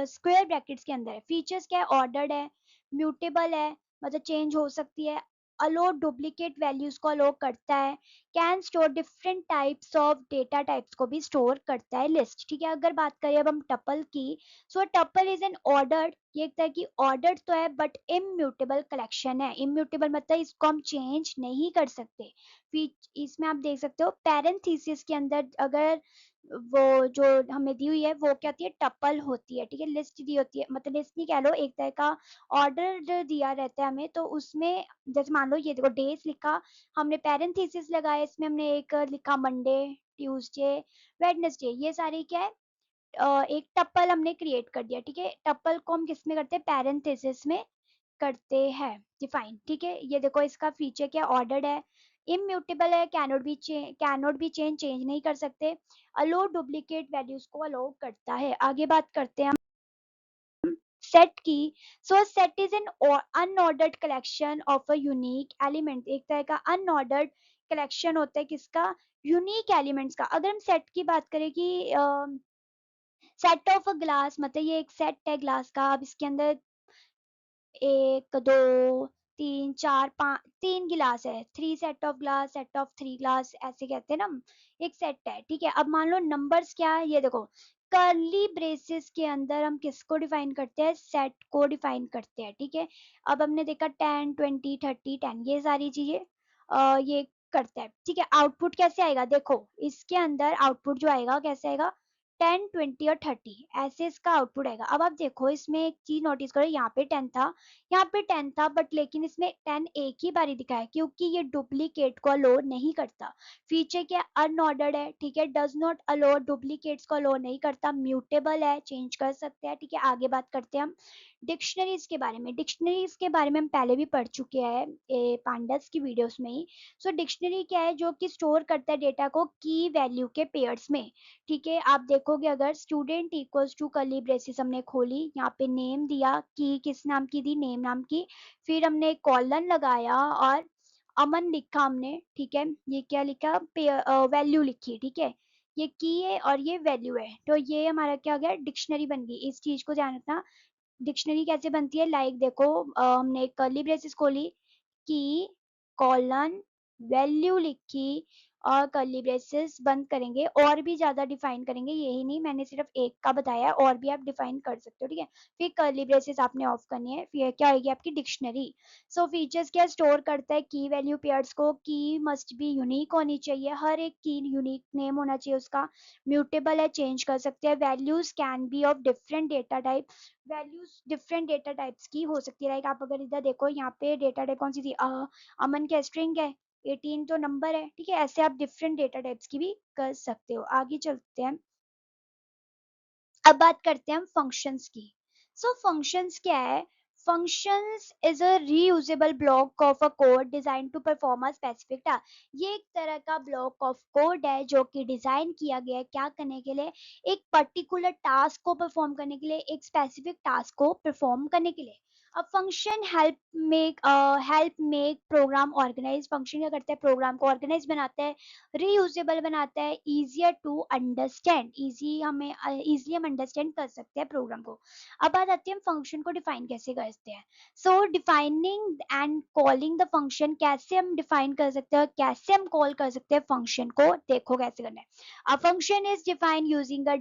स्क्वायर ब्रैकेट्स के अंदर है। फीचर्स क्या है, ऑर्डर्ड है, म्यूटेबल है, मतलब चेंज हो सकती है, अलो डुप्लीकेट वैल्यूज को अलो करता है, can store different types of data types को भी स्टोर करता है लिस्ट, ठीक है। अगर बात करें अब हम टपल की, सो टपल इज एन ऑर्डर्ड, ये एक तरह की ऑर्डर तो है बट इम्यूटेबल कलेक्शन है। इम्यूटेबल मतलब इसको हम चेंज नहीं कर सकते। इसमें आप देख सकते हो पैरेंथेसिस के अंदर अगर वो जो हमें दी हुई है वो क्या होती है, टपल होती है, ठीक है। लिस्ट दी होती है, मतलब लिस्ट नहीं कह लो, एक तरह का ऑर्डर दिया रहता है हमें। तो उसमें जैसे मान लो ये देखो डेज लिखा, हमने पैरेंथेसिस लगाया, इसमें हमने एक लिखा मंडे, ट्यूसडे, वेडनेसडे, ये सारी क्या है, एक टप्पल हमने क्रिएट कर दिया, ठीक है। टप्पल को हम किस में करते हैं, पैरेंथेसिस में करते हैं डिफाइन, ठीक है। ये देखो इसका फीचर क्या, ऑर्डर्ड है, इम्यूटेबल है, कैनोट बी चेंज नहीं कर सकते, अलो डुप्लीकेट वैल्यूज को अलो करता है। आगे बात करते हैं सेट की। सो set is an unordered collection of a unique element, एक तरह का अनऑर्डर्ड कलेक्शन होता है किसका, यूनिक एलिमेंट्स का। अगर हम सेट की बात करें कि सेट ऑफ अ ग्लास, मतलब ये एक सेट है ग्लास का, अब इसके अंदर एक दो तीन चार पाँच, तीन गिलास है, three set of glass, set of three glass, ऐसे कहते हैं ना हम, एक सेट है, ठीक है। अब मान लो नंबर्स क्या है, ये देखो कर्ली ब्रेसेस के अंदर हम किसको डिफाइन करते हैं, सेट को डिफाइन करते हैं, ठीक है। अब हमने देखा 10 20 30 10, ये सारी चीजें ये करता है, ठीक है। आउटपुट कैसे आएगा, देखो इसके अंदर आउटपुट जो आएगा कैसे आएगा, 10 20 और 30, ऐसे इसका आउटपुट आएगा। अब आप देखो इसमें एक चीज नोटिस करो, यहाँ पे 10 था, यहाँ पे 10 था, बट लेकिन इसमें 10 एक ही बारी दिखा है, क्योंकि ये डुप्लीकेट को अलो नहीं करता। फीचर क्या, अनऑर्डर्ड है, ठीक है, डज नॉट अलो डुप्लीकेट्स को अलो नहीं करता, म्यूटेबल है, चेंज कर सकते हैं, ठीक है। आगे बात करते हैं हम डिक्शनरीज के बारे में। डिक्शनरीज के बारे में हम पहले भी पढ़ चुके हैं पांडस की वीडियोस में ही। सो डिक्शनरी क्या है, जो कि स्टोर करता है डेटा को की वैल्यू के पेयर्स में, ठीक है। आप देखोगे अगर student equals to curly braces हमने खोली, यहाँ पे नेम दिया, की किस नाम की दी, नेम नाम की, फिर हमने कॉलन लगाया और अमन लिखा हमने, ठीक है। ये क्या लिखा, वैल्यू लिखी, ठीक है। ये की है और ये वैल्यू है, तो ये हमारा क्या हो गया, डिक्शनरी बन गई। इस चीज को ध्यान रखना, डिक्शनरी कैसे बनती है, लाइक देखो हमने कर्ली ब्रेसेस खोली, की कॉलन वैल्यू लिखी और कर्ली ब्रेसेस बंद करेंगे, और भी ज्यादा डिफाइन करेंगे, यही नहीं मैंने सिर्फ एक का बताया है, और भी आप डिफाइन कर सकते हो, ठीक है। फिर कर्ली ब्रेसेस आपने ऑफ करनी है, फिर क्या होगी आपकी डिक्शनरी। सो फीचर्स क्या स्टोर करता है, की वैल्यू पेयर्स को, की मस्ट बी यूनिक होनी चाहिए, हर एक की यूनिक नेम होना चाहिए उसका, म्यूटेबल है, चेंज कर सकते हैं, values can be of different data type, values different data types की हो सकती है। लाइक आप अगर इधर देखो, यहाँ पे डेटा टाइप कौन सी थी, अमन का स्ट्रिंग है, 18 तो नंबर है, ठीक है। ऐसे आप डिफरेंट डेटा टाइप्स की भी कर सकते हो। आगे चलते हैं, अब बात करते हैं हम फंक्शंस की। सो फंक्शंस क्या है, functions is a reusable block of a code design to perform a specific task. ये एक तरह का ब्लॉक ऑफ कोड है जो कि डिजाइन किया गया है क्या करने के लिए, एक पर्टिकुलर टास्क को परफॉर्म करने के लिए, एक स्पेसिफिक टास्क को परफॉर्म करने के लिए। अब function help make program organize, function क्या करता है, प्रोग्राम को ऑर्गेनाइज बनाता है, रीयूजेबल बनाता है, इजियर टू अंडरस्टैंड, इजीली हम अंडरस्टैंड कर सकते हैं प्रोग्राम को। अब बात आती है हम फंक्शन को डिफाइन कैसे करते हैं। So defining and calling the function, कैसे हम डिफाइन कर सकते हैं, कैसे हम कॉल कर सकते हैं फंक्शन को, देखो कैसे करना है। A function is defined using a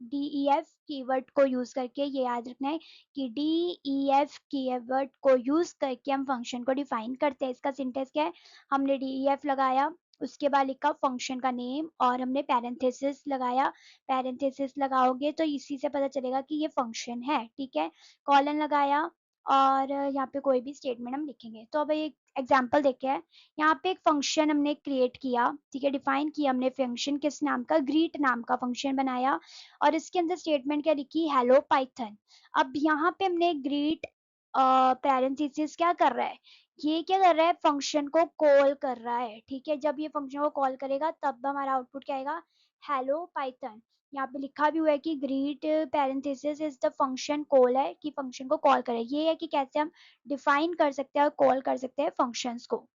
DEF keyword को यूज करके, ये याद रखना है कि DEF कीवर्ड को यूज करके हम फंक्शन को डिफाइन करते हैं। इसका सिंटेक्स क्या है, हमने DEF लगाया, उसके बाद लिखा फंक्शन का नेम, और हमने पैरेंथेसिस लगाया, पैरेंथेसिस लगाओगे तो इसी से पता चलेगा कि ये फंक्शन है, ठीक है। कॉलन लगाया और यहाँ पे कोई भी स्टेटमेंट हम लिखेंगे। तो अब एक एग्जाम्पल देखे हैं, यहाँ पे एक फंक्शन हमने क्रिएट किया, ठीक है, डिफाइन किया हमने फंक्शन, किस नाम का, ग्रीट नाम का फंक्शन बनाया, और इसके अंदर स्टेटमेंट क्या लिखी, हेलो पाइथन। अब यहाँ पे हमने ग्रीट पैरेंथेसिस क्या कर रहा है, ये क्या कर रहा है, फंक्शन को कॉल कर रहा है, ठीक है। जब ये फंक्शन को कॉल करेगा तब हमारा आउटपुट क्या आएगा, हेलो पाइथन। यहाँ पे लिखा भी हुआ है कि greet parenthesis is the function call, है कि फंक्शन को कॉल करे, ये है कि कैसे हम डिफाइन कर सकते हैं और कॉल कर सकते हैं फंक्शंस को।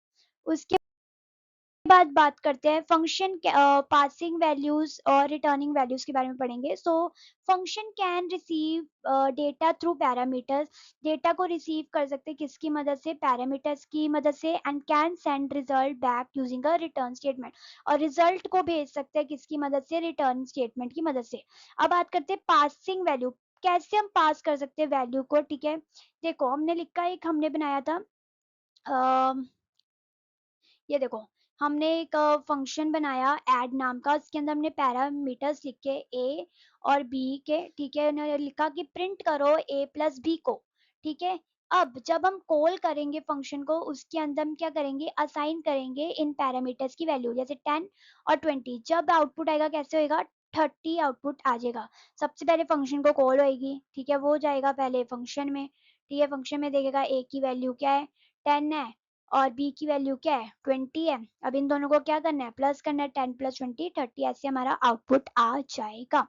उसके बाद बात करते हैं फंक्शन पासिंग वैल्यूज और रिटर्निंग वैल्यूज के बारे में पढ़ेंगे। So function can receive data through parameters, data को रिसीव कर सकते हैं किसकी मदद से, पैरामीटर्स की मदद से, and can send result back using a return statement, और रिजल्ट को भेज सकते हैं किसकी मदद से, रिटर्न स्टेटमेंट की मदद से। अब बात करते हैं पासिंग वैल्यू, कैसे हम पास कर सकते हैं वैल्यू को, ठीक है। देखो हमने लिखा, एक हमने बनाया था, ये देखो हमने एक फंक्शन बनाया ऐड नाम का, उसके अंदर हमने पैरामीटर्स लिखे ए और बी के, ठीक है। उन्होंने लिखा कि प्रिंट करो ए प्लस बी को, ठीक है। अब जब हम कॉल करेंगे फंक्शन को, उसके अंदर हम क्या करेंगे, असाइन करेंगे इन पैरामीटर्स की वैल्यू, जैसे 10 और 20। जब आउटपुट आएगा कैसे होएगा, 30 आउटपुट आ जाएगा। सबसे पहले फंक्शन को कॉल होएगी, ठीक है, वो जाएगा पहले फंक्शन में, ठीक है। फंक्शन में देखेगा ए की वैल्यू क्या है, 10 है, और बी की वैल्यू क्या है, 20 है। अब इन दोनों को क्या करना है, प्लस करना है, 10 प्लस 20 30, ऐसे हमारा आउटपुट आ जाएगा।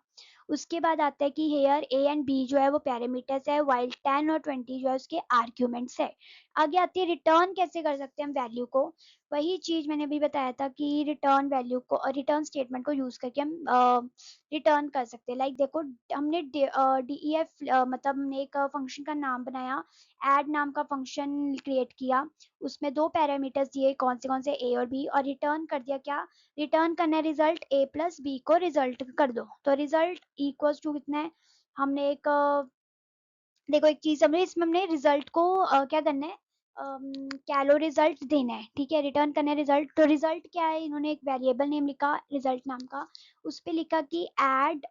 उसके बाद आता है कि हेयर ए एंड बी जो है वो पैरामीटर्स है, वाइल 10 और 20 जो है उसके आर्ग्यूमेंट्स है। आगे आती है रिटर्न कैसे कर सकते हैं हम वैल्यू को। वही चीज मैंने अभी बताया था कि रिटर्न वैल्यू को और रिटर्न स्टेटमेंट को यूज करके हम रिटर्न कर सकते हैं। लाइक देखो, हमने डीईएफ मतलब हमने एक फंक्शन का नाम बनाया, ऐड नाम का फंक्शन क्रिएट किया, उसमें दो पैरामीटर्स दिए, कौन से ए और बी, और रिटर्न कर दिया क्या, रिटर्न करना है रिजल्ट, ए प्लस बी को रिजल्ट कर दो, तो रिजल्ट इक्वल्स टू कितना है, हमने एक देखो एक चीज समझे, इसमें हमने रिजल्ट को क्या करना है, कैलो रिजल्ट देना है, ठीक है, रिटर्न करना है रिजल्ट। तो रिजल्ट क्या है, इन्होंने एक वेरिएबल नेम लिखा रिजल्ट नाम का, उस पे लिखा कि ऐड,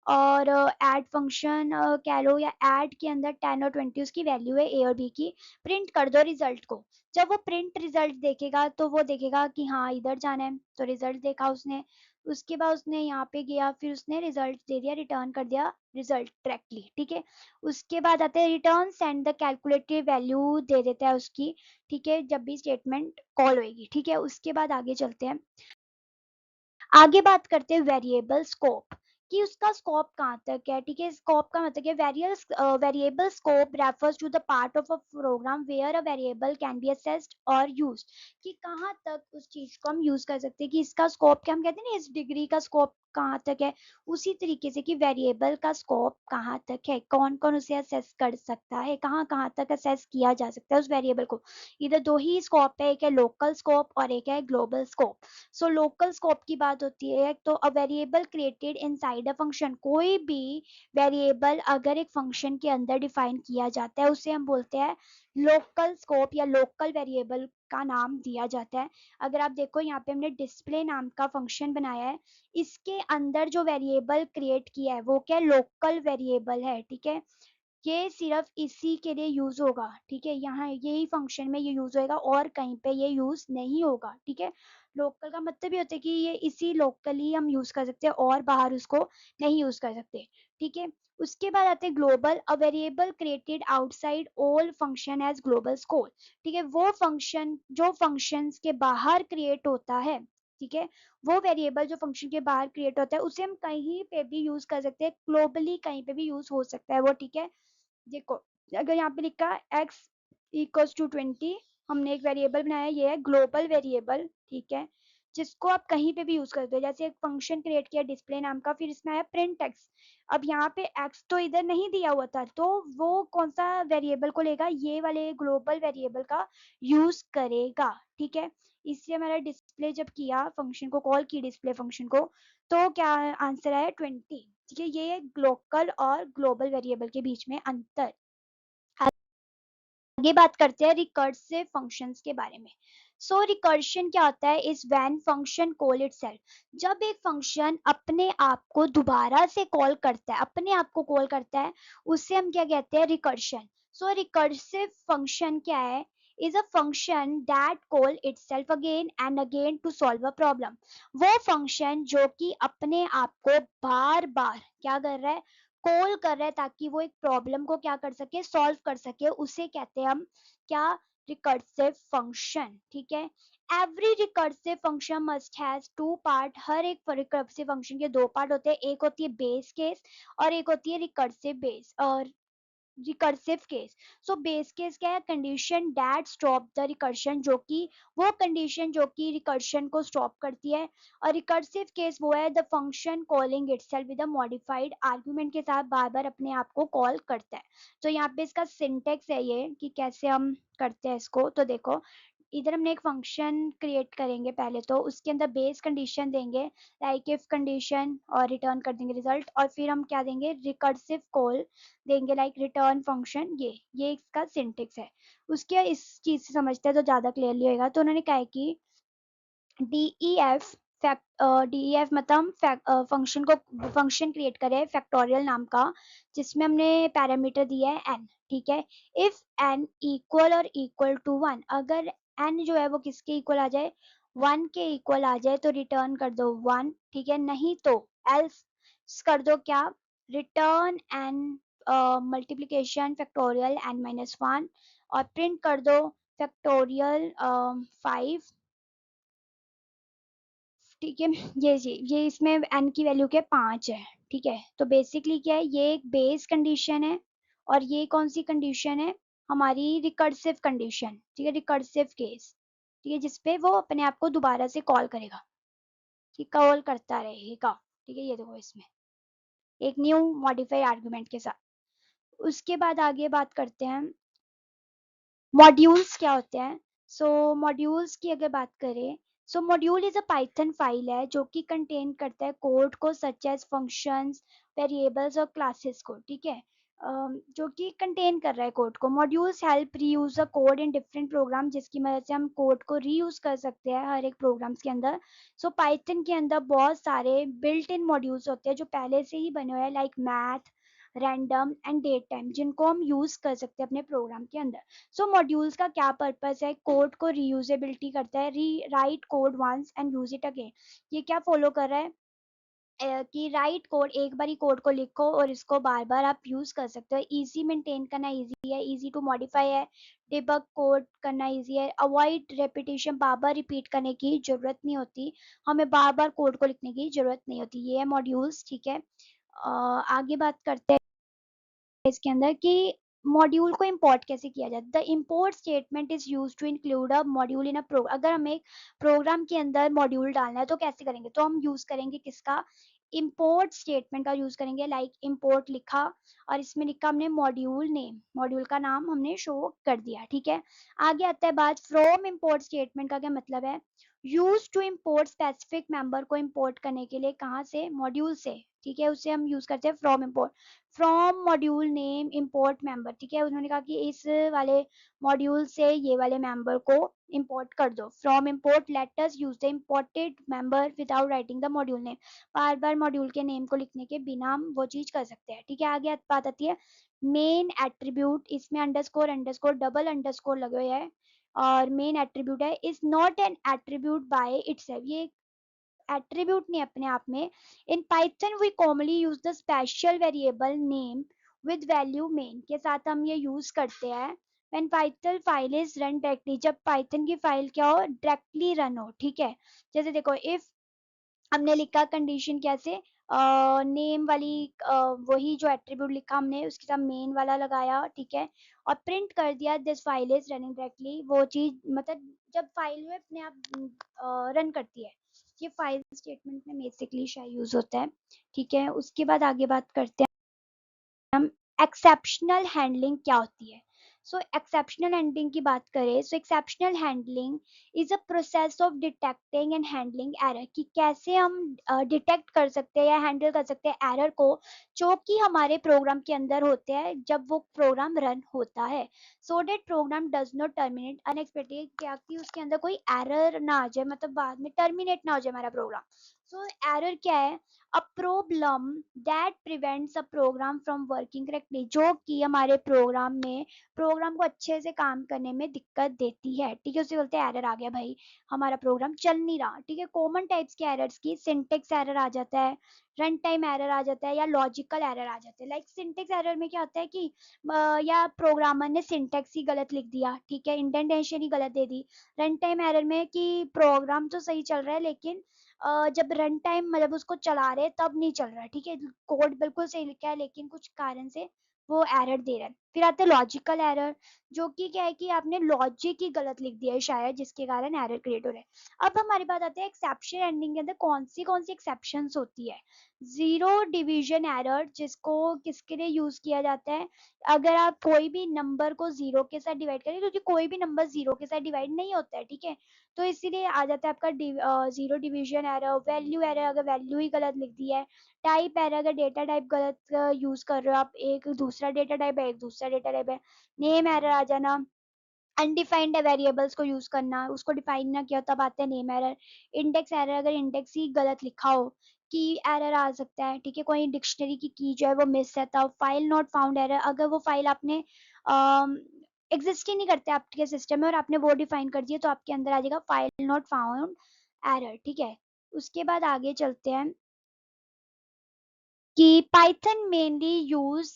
और ऐड फंक्शन कैलो या ऐड के अंदर 10 और 20 उसकी वैल्यू है ए और बी की, प्रिंट कर दो रिजल्ट को। जब वो प्रिंट रिजल्ट देखेगा तो वो देखेगा कि हाँ इधर जाना है, तो रिजल्ट देखा उसने, उसके बाद उसने यहाँ पे गया, फिर उसने रिजल्ट दे दिया, रिटर्न कर दिया रिजल्ट डायरेक्टली, ठीक है। उसके बाद आते हैं return send the calculated value दे देता है उसकी, ठीक है, जब भी स्टेटमेंट कॉल होएगी, ठीक है। उसके बाद आगे चलते हैं, आगे बात करते हैं वेरिएबल स्कोप, कि उसका स्कोप कहाँ तक है, ठीक है। स्कोप का मतलब है variable scope refers to the part of a program where a variable can be accessed और यूज्ड, कि कहाँ तक उस चीज को हम यूज कर सकते हैं, कि इसका स्कोप क्या, हम कहते हैं ना इस डिग्री का स्कोप कहाँ तक है, उसी तरीके से कि वेरिएबल का स्कोप कहाँ तक है, कौन कौन उसे असेस कर सकता है, कहाँ कहाँ तक असेस किया जा सकता है उस वेरिएबल को। इधर दो ही स्कोप है, एक है लोकल स्कोप और एक है global scope. So local scope की बात होती है, तो अ variable created inside a function, कोई भी वेरिएबल अगर एक फंक्शन के अंदर डिफाइन किया जाता है उसे हम बोलते हैं लोकल स्कोप, या लोकल वेरिएबल का नाम दिया जाता है। अगर आप देखो यहाँ पे हमने डिस्प्ले नाम का फंक्शन बनाया है, इसके अंदर जो वेरिएबल क्रिएट किया है वो क्या, लोकल वेरिएबल है, ठीक है। ये सिर्फ इसी के लिए यूज होगा, ठीक है, यहाँ यही फंक्शन में ये यूज होगा और कहीं पे ये यूज नहीं होगा, ठीक है। लोकल का मतलब ये होता है कि ये इसी लोकली हम यूज कर सकते हैं और बाहर उसको नहीं यूज कर सकते, ठीक है। उसके बाद आते हैं global, a variable created outside all function as global scope, ठीक है। वो फंक्शन जो फंक्शंस के बाहर क्रिएट होता है, ठीक है, वो वेरिएबल जो फंक्शन के बाहर क्रिएट होता है उसे हम कहीं पे भी यूज कर सकते हैं, ग्लोबली कहीं पे भी यूज हो सकता है वो, ठीक है। देखो, अगर यहाँ पे लिखा है x इक्वल्स टू 20, हमने एक वेरिएबल बनाया, ये है ग्लोबल वेरिएबल, ठीक है, जिसको आप कहीं पे भी यूज करते हो। जैसे एक फंक्शन क्रिएट किया डिस्प्ले नाम का, फिर इसमें आया प्रिंट एक्स, अब यहाँ पे एक्स तो इधर नहीं दिया हुआ था, तो वो कौन सा वेरिएबल को लेगा, ये वाले ग्लोबल वेरिएबल का यूज करेगा, ठीक है। इससे हमारा डिस्प्ले जब किया फंक्शन को कॉल की डिस्प्ले फंक्शन को, तो क्या आंसर आया 20, ठीक है। ये है लोकल और ग्लोबल वेरिएबल के बीच में अंतर। आगे बात करते हैं रिकर्सिव फंक्शंस के बारे में। सो रिकर्शन क्या होता है, is when function call itself, जब एक फंक्शन अपने आप को दोबारा से कॉल करता है, अपने आप को कॉल करता है, उसे हम क्या कहते हैं, रिकर्शन। सो रिकर्सिव फंक्शन क्या है, is a function that call itself again and again to solve a problem, वो फंक्शन जो कि अपने आप को बार बार क्या कर रहा है, कॉल कर रहा है, ताकि वो एक प्रॉब्लम को क्या कर सके, सॉल्व कर सके, उसे कहते हैं हम क्या, रिकर्सिव फंक्शन, ठीक है। Every recursive function must has two part, हर एक रिकर्सिव फंक्शन के दो पार्ट होते हैं, एक होती है बेस केस और एक होती है रिकर्सिव बेस और recursive case. So base case क्या है, condition that stop the recursion, जो कि वो कंडीशन जो कि रिकर्शन को स्टॉप करती है। और रिकर्सिव केस वो है the function calling itself with a modified argument के साथ बार बार अपने आप को कॉल करता है। तो यहाँ पे इसका सिंटेक्स है ये कि कैसे हम करते हैं इसको, तो देखो, इधर हमने एक फंक्शन क्रिएट करेंगे पहले, तो उसके अंदर बेस कंडीशन देंगे लाइक इफ कंडीशन और रिटर्न कर देंगे रिजल्ट, और फिर हम क्या देंगे, रिकर्सिव कॉल देंगे लाइक रिटर्न फंक्शन, ये इसका सिंटेक्स है। उसके इस चीज से समझते हैं तो ज्यादा क्लियरली होगा। तो उन्होंने कहा है कि DEF DEF मतलब फंक्शन क्रिएट करे फैक्टोरियल नाम का, जिसमें हमने पैरामीटर दिया है n, ठीक है। इफ n इक्वल और इक्वल टू 1, अगर n जो है वो किसके इक्वल आ जाए, 1 के इक्वल आ जाए तो रिटर्न कर दो 1, ठीक है। नहीं तो एल्स कर दो क्या, return n multiplication factorial n-1, और प्रिंट कर दो फैक्टोरियल 5, ठीक है। ये जी ये इसमें n की वैल्यू क्या 5 है, ठीक है। तो बेसिकली क्या है, ये एक बेस कंडीशन है, और ये कौन सी कंडीशन है, हमारी रिकर्सिव कंडीशन, ठीक है, रिकर्सिव केस, ठीक है, जिसपे वो अपने आप को दोबारा से कॉल करेगा, कि कॉल करता रहेगा, ठीक है। ये देखो इसमें एक न्यू मॉडिफाई आर्गुमेंट के साथ। उसके बाद आगे बात करते हैं मॉड्यूल्स क्या होते हैं। सो मॉड्यूल्स की अगर बात करें, so module is a Python file है जो कि कंटेन करता है कोड को, सच एज फंक्शंस, वेरिएबल्स और क्लासेस को, ठीक है। जो कि कंटेन कर रहा है कोड को। Modules help reuse a code in different program, जिसकी मदद से हम कोड को रीयूज कर सकते हैं हर एक प्रोग्राम्स के अंदर। सो पाइथन के अंदर बहुत सारे बिल्ट इन मॉड्यूल्स होते हैं जो पहले से ही बने हुए हैं, like math, random and date time, जिनको हम यूज कर सकते हैं अपने प्रोग्राम के अंदर। सो मॉड्यूल्स का क्या पर्पस है, कोड को रीयूजेबिलिटी करता है, rewrite code once and use it again. ये क्या फॉलो कर रहा है, कि राइट कोड, एक बार ही कोड को लिखो और इसको बार बार आप यूज कर सकते हो। इजी मेंटेन करना इजी है, इजी टू मॉडिफाई है, डिबग कोड करना इजी है, अवॉइड रेपिटेशन, बार बार रिपीट करने की जरूरत नहीं होती, हमें बार बार कोड को लिखने की जरूरत नहीं होती। ये है मॉड्यूल्स, ठीक है। आगे बात करते हैं इसके अंदर कि मॉड्यूल को इंपोर्ट कैसे किया जाए। The import statement is use to include a module in a program. अगर हमें एक प्रोग्राम के अंदर मॉड्यूल डालना है तो कैसे करेंगे, तो हम यूज करेंगे किसका, इंपोर्ट स्टेटमेंट का यूज करेंगे। लाइक इंपोर्ट लिखा और इसमें लिखा हमने मॉड्यूल नेम, मॉड्यूल का नाम हमने शो कर दिया, ठीक है। आगे आता है बात फ्रॉम इंपोर्ट स्टेटमेंट का क्या मतलब है, use to import specific member को इंपोर्ट करने के लिए, कहाँ से, मॉड्यूल से, ठीक है। उसे हम यूज करते हैं from import. From module name import member, ठीक है। उन्होंने कहा कि इस वाले मॉड्यूल से ये वाले मेंबर को इंपोर्ट कर दो। From import let us use the imported member without writing the module name, bar bar module के नेम को लिखने के बिना हम वो चीज कर सकते हैं, ठीक है। आगे बात आती है मेन एट्रीब्यूट, इसमें अंडरस्कोर अंडरस्कोर डबल अंडरस्कोर लगे हुए हैं, और मेन एट्रीब्यूट है, is not an attribute by itself, ये एट्रीब्यूट नहीं अपने आप में। In Python we commonly use the special variable name with value main के साथ हम ये यूज करते हैं when Python file is run directly, जब पाइथन की फाइल क्या हो, डायरेक्टली रन हो, ठीक है। जैसे देखो इफ हमने लिखा कंडीशन कैसे, नेम वाली, वही जो एट्रीब्यूट लिखा हमने उसके साथ मेन वाला लगाया, ठीक है, और प्रिंट कर दिया this file is running directly, वो चीज मतलब जब फाइल में अपने आप रन करती है। ये फाइल स्टेटमेंट में बेसिकली शायद यूज होता है, ठीक है। उसके बाद आगे बात करते हैं हम एक्सेप्शनल हैंडलिंग क्या होती है। सो एक्सेप्शनल हैंडलिंग की बात करें, so exceptional handling is a process of detecting and handling error, कि कैसे हम डिटेक्ट कर सकते हैं या हैंडल कर सकते हैं एरर को जो कि हमारे प्रोग्राम के अंदर होते हैं जब वो प्रोग्राम रन होता है, so that program does not terminate unexpected, क्या कि उसके अंदर कोई एरर ना आ जाए, मतलब बाद में टर्मिनेट ना हो जाए हमारा प्रोग्राम। सो एरर क्या है, a problem that prevents a program from working correctly, जो कि हमारे प्रोग्राम में प्रोग्राम को अच्छे से काम करने में दिक्कत देती है, ठीक है। उसे बोलते हैं एरर आ गया भाई, हमारा प्रोग्राम चल नहीं रहा, ठीक है। कॉमन टाइप्स के एरर्स की सिंटेक्स एरर आ जाता है, रन टाइम एरर आ जाता है, या लॉजिकल एरर आ जाते हैं। लाइक सिंटेक्स एरर में क्या होता है कि या प्रोग्रामर ने सिंटेक्स ही गलत लिख दिया, ठीक है, इंडेंटेशन ही गलत दे दी। रन टाइम एरर में कि प्रोग्राम तो सही चल रहा है लेकिन जब रन टाइम मतलब उसको चला रहे तब नहीं चल रहा है, ठीक है। कोड बिल्कुल सही लिखा है लेकिन कुछ कारण से वो एरर दे रहा है। फिर आते हैं लॉजिकल एरर, जो कि क्या है कि आपने लॉजिक ही गलत लिख दिया है शायद, जिसके कारण एरर क्रिएट हो रहा है। अब हमारी बात आती है एक्सेप्शन एंडिंग के अंदर कौन सी एक्सेप्शंस होती है। जीरो डिवीजन एरर, जिसको किसके लिए यूज किया जाता है, अगर आप कोई भी नंबर को जीरो के साथ डिवाइड करें, क्योंकि कोई भी नंबर जीरो के साथ डिवाइड नहीं होता है, ठीक है। तो इसीलिए आ जाता है आपका zero division error, value error अगर वैल्यू ही गलत लिख दी है, टाइप एरर अगर डेटा टाइप गलत यूज कर रहे हो आप, एक दूसरा डेटा टाइप है एक दूसरा डेटा टाइप है, नेम एरर आ जाना, अनडिफाइंड वेरिएबल्स को यूज करना, उसको डिफाइन ना किया, तब आते हैं नेम एरर। इंडेक्स एरर, अगर इंडेक्स ही गलत लिखा हो, की एरर आ सकता है, ठीक है। कोई डिक्शनरी की जो है वो मिस है, तब फाइल नॉट फाउंड एरर, अगर वो फाइल आपने एग्जिस्ट ही नहीं करते आपके सिस्टम में और आपने वो डिफाइन कर दिया, तो आपके अंदर आ जाएगा फाइल नॉट फाउंड एरर, ठीक है। उसके बाद आगे चलते हैं कि Python mainly use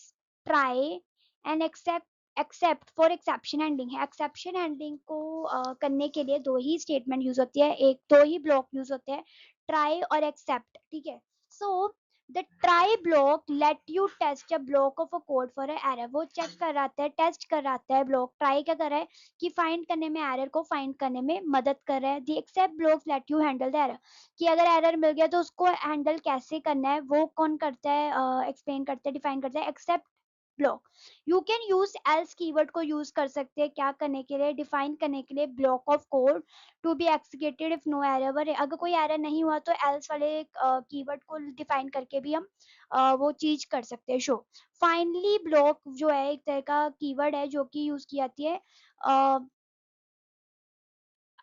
try and except for exception handling है। एक्सेप्शन हैंडलिंग को करने के लिए दो ही स्टेटमेंट यूज होती है, एक दो ही ब्लॉक यूज होते हैं, ट्राई और एक्सेप्ट, ठीक है। So the try block let you test a block of a code for a error, वो चेक कर रहा है, टेस्ट कर रहा है ब्लॉक। ट्राई क्या कर रहा है कि फाइंड करने में, एरर को फाइंड करने में मदद कर रहा है। The except block let you handle the error, कि अगर एरर मिल गया तो उसको हैंडल कैसे करना है, वो कौन करता है, एक्सप्लेन करता है, डिफाइन करता है except block. You can use else keyword को यूज कर सकते हैं, क्या करने के लिए, डिफाइन करने के लिए block of code to be executed if no error. अगर कोई एरर नहीं हुआ तो एल्स वाले कीवर्ड को डिफाइन करके भी हम वो चीज कर सकते हैं शो। फाइनली ब्लॉक जो है एक तरह का कीवर्ड है जो कि यूज की जाती है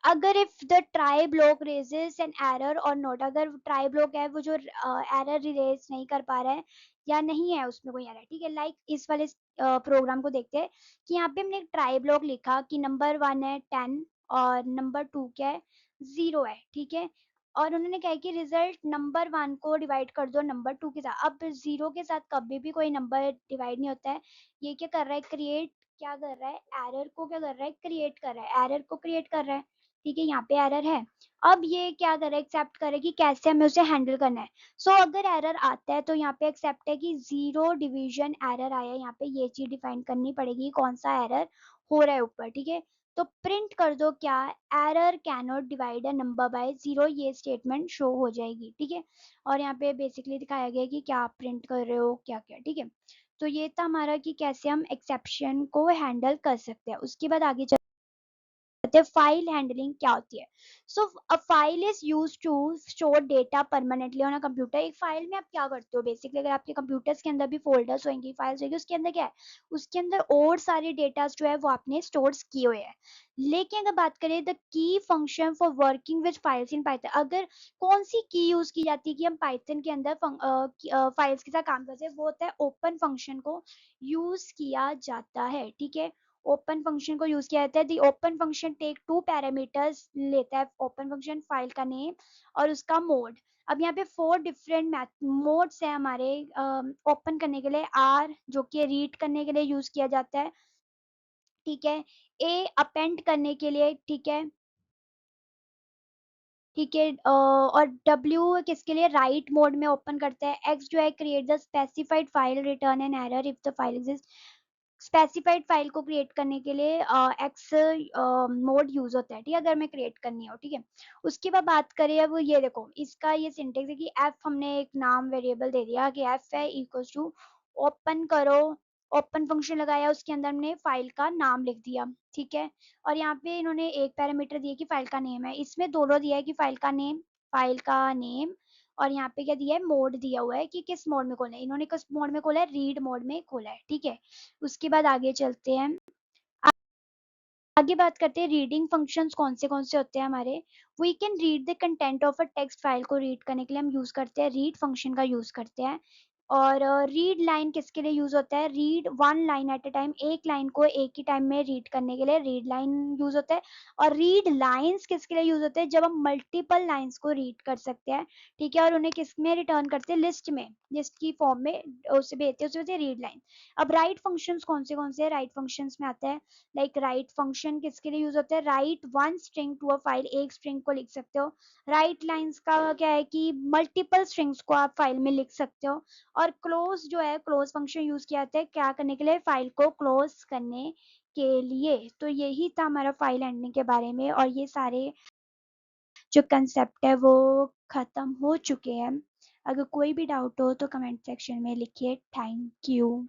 अगर if the try block raises an error और नोट, अगर ट्राई ब्लॉक है वो जो एरर रिलेज नहीं कर पा रहा है या नहीं है उसमें कोई एरर, ठीक है। लाइक इस वाले प्रोग्राम को देखते हैं कि यहाँ पे हमने एक ट्राई ब्लॉक लिखा कि नंबर 1 है 10 और नंबर 2 क्या है 0 है, ठीक है। और उन्होंने कहा कि रिजल्ट नंबर 1 को डिवाइड कर दो नंबर 2 के साथ। अब 0 के साथ कभी भी कोई नंबर डिवाइड नहीं होता है। ये क्या कर रहा है, क्रिएट क्या कर रहा है, एरर को क्या कर रहा है, क्रिएट कर रहा है, एरर को क्रिएट कर रहा है, ठीक है। यहाँ पे एरर है, अब ये क्या करे, एक्सेप्ट करे कि कैसे हमें उसे हैंडल करना है। सो अगर एरर आता है तो यहाँ पे एक्सेप्ट है कि 0 डिवीजन एरर आया है, यहाँ पे ये चीज डिफाइन करनी पड़ेगी कौन सा एरर हो रहा है ऊपर, ठीक है। तो प्रिंट कर दो क्या, error can not divide a number by 0, ये स्टेटमेंट शो हो जाएगी, ठीक है। और यहाँ पे बेसिकली दिखाया गया है कि क्या आप प्रिंट कर रहे हो, क्या क्या, ठीक है। तो ये था हमारा कि कैसे हम एक्सेप्शन को हैंडल कर सकते हैं। उसके बाद आगे फाइल हैंडलिंग क्या होती है। So a file is use to store data permanently on a computer. एक फाइल में आप क्या करते हो बेसिकली, अगर आपके कंप्यूटर्स के अंदर भी फोल्डर्स होंगी, फाइल्स होंगी, उसके अंदर क्या है, उसके अंदर और सारे डेटा जो है वो आपने स्टोर किए हुए हैं। लेकिन अगर बात करें the key function for working with files in Python, अगर कौन सी की यूज की जाती है कि हम पाइथन के अंदर फाइल्स के साथ काम करते हैं, वो होता है ओपन फंक्शन को यूज किया जाता है, ठीक है। ओपन फंक्शन को यूज किया जाता है। The open function take two parameters लेता है, ओपन फंक्शन फाइल का नेम और उसका मोड। अब यहाँ पे 4 डिफरेंट मोड्स है हमारे ओपन करने के लिए। आर जो कि रीड करने के लिए यूज किया जाता है, ठीक है। ए अपेंड करने के लिए, ठीक है, ठीक है। और डब्ल्यू किसके लिए, राइट मोड में ओपन करता है। एक्स जो है create the specified file, return an error if the file exist. Specified file को क्रिएट करने के लिए एक्स मोड यूज होता है, ठीक है, अगर मैं क्रिएट करनी हो, ठीक है। उसके बाद बात करें, अब ये देखो इसका ये सिंटेक्स है कि एफ हमने एक नाम वेरिएबल दे दिया कि एफ है इक्वल्स टू ओपन करो, ओपन फंक्शन लगाया, उसके अंदर हमने फाइल का नाम लिख दिया, ठीक है। और यहाँ पे इन्होंने एक पैरामीटर दिया कि फाइल का नेम है, इसमें दोनों दिया है कि फाइल का नेम और यहाँ पे क्या दिया है, मोड दिया हुआ है कि किस मोड में खोलना है। इन्होंने किस मोड में खोला है, रीड मोड में खोला है, ठीक है। उसके बाद आगे चलते हैं, आगे बात करते हैं रीडिंग फंक्शंस कौन से होते हैं हमारे। We can read the content of a text file को रीड करने के लिए हम यूज करते हैं रीड फंक्शन का यूज करते हैं। और रीड लाइन किसके लिए यूज होता है, read one line at a time, एक लाइन को एक ही टाइम में रीड करने के लिए रीड लाइन यूज होता है। और रीड लाइंस किसके लिए यूज होते हैं, जब हम मल्टीपल लाइंस को रीड कर सकते हैं, ठीक है। और उन्हें किस में रिटर्न करते हैं, लिस्ट में, लिस्ट की फॉर्म में उसे भेजते हैं, उसे होते हैं रीड लाइन। अब राइट फंक्शंस कौन से राइट फंक्शंस में आता है, लाइक राइट फंक्शन किसके लिए यूज होता है, write one string to a file, एक स्ट्रिंग को लिख सकते हो। राइट लाइंस का क्या है कि मल्टीपल स्ट्रिंग्स को आप फाइल में लिख सकते हो। और क्लोज जो है, क्लोज फंक्शन यूज किया जाता है क्या करने के लिए, फाइल को क्लोज करने के लिए। तो यही था हमारा फाइल हैंडलिंग के बारे में, और ये सारे जो कंसेप्ट है वो खत्म हो चुके हैं। अगर कोई भी डाउट हो तो कमेंट सेक्शन में लिखिए। Thank you.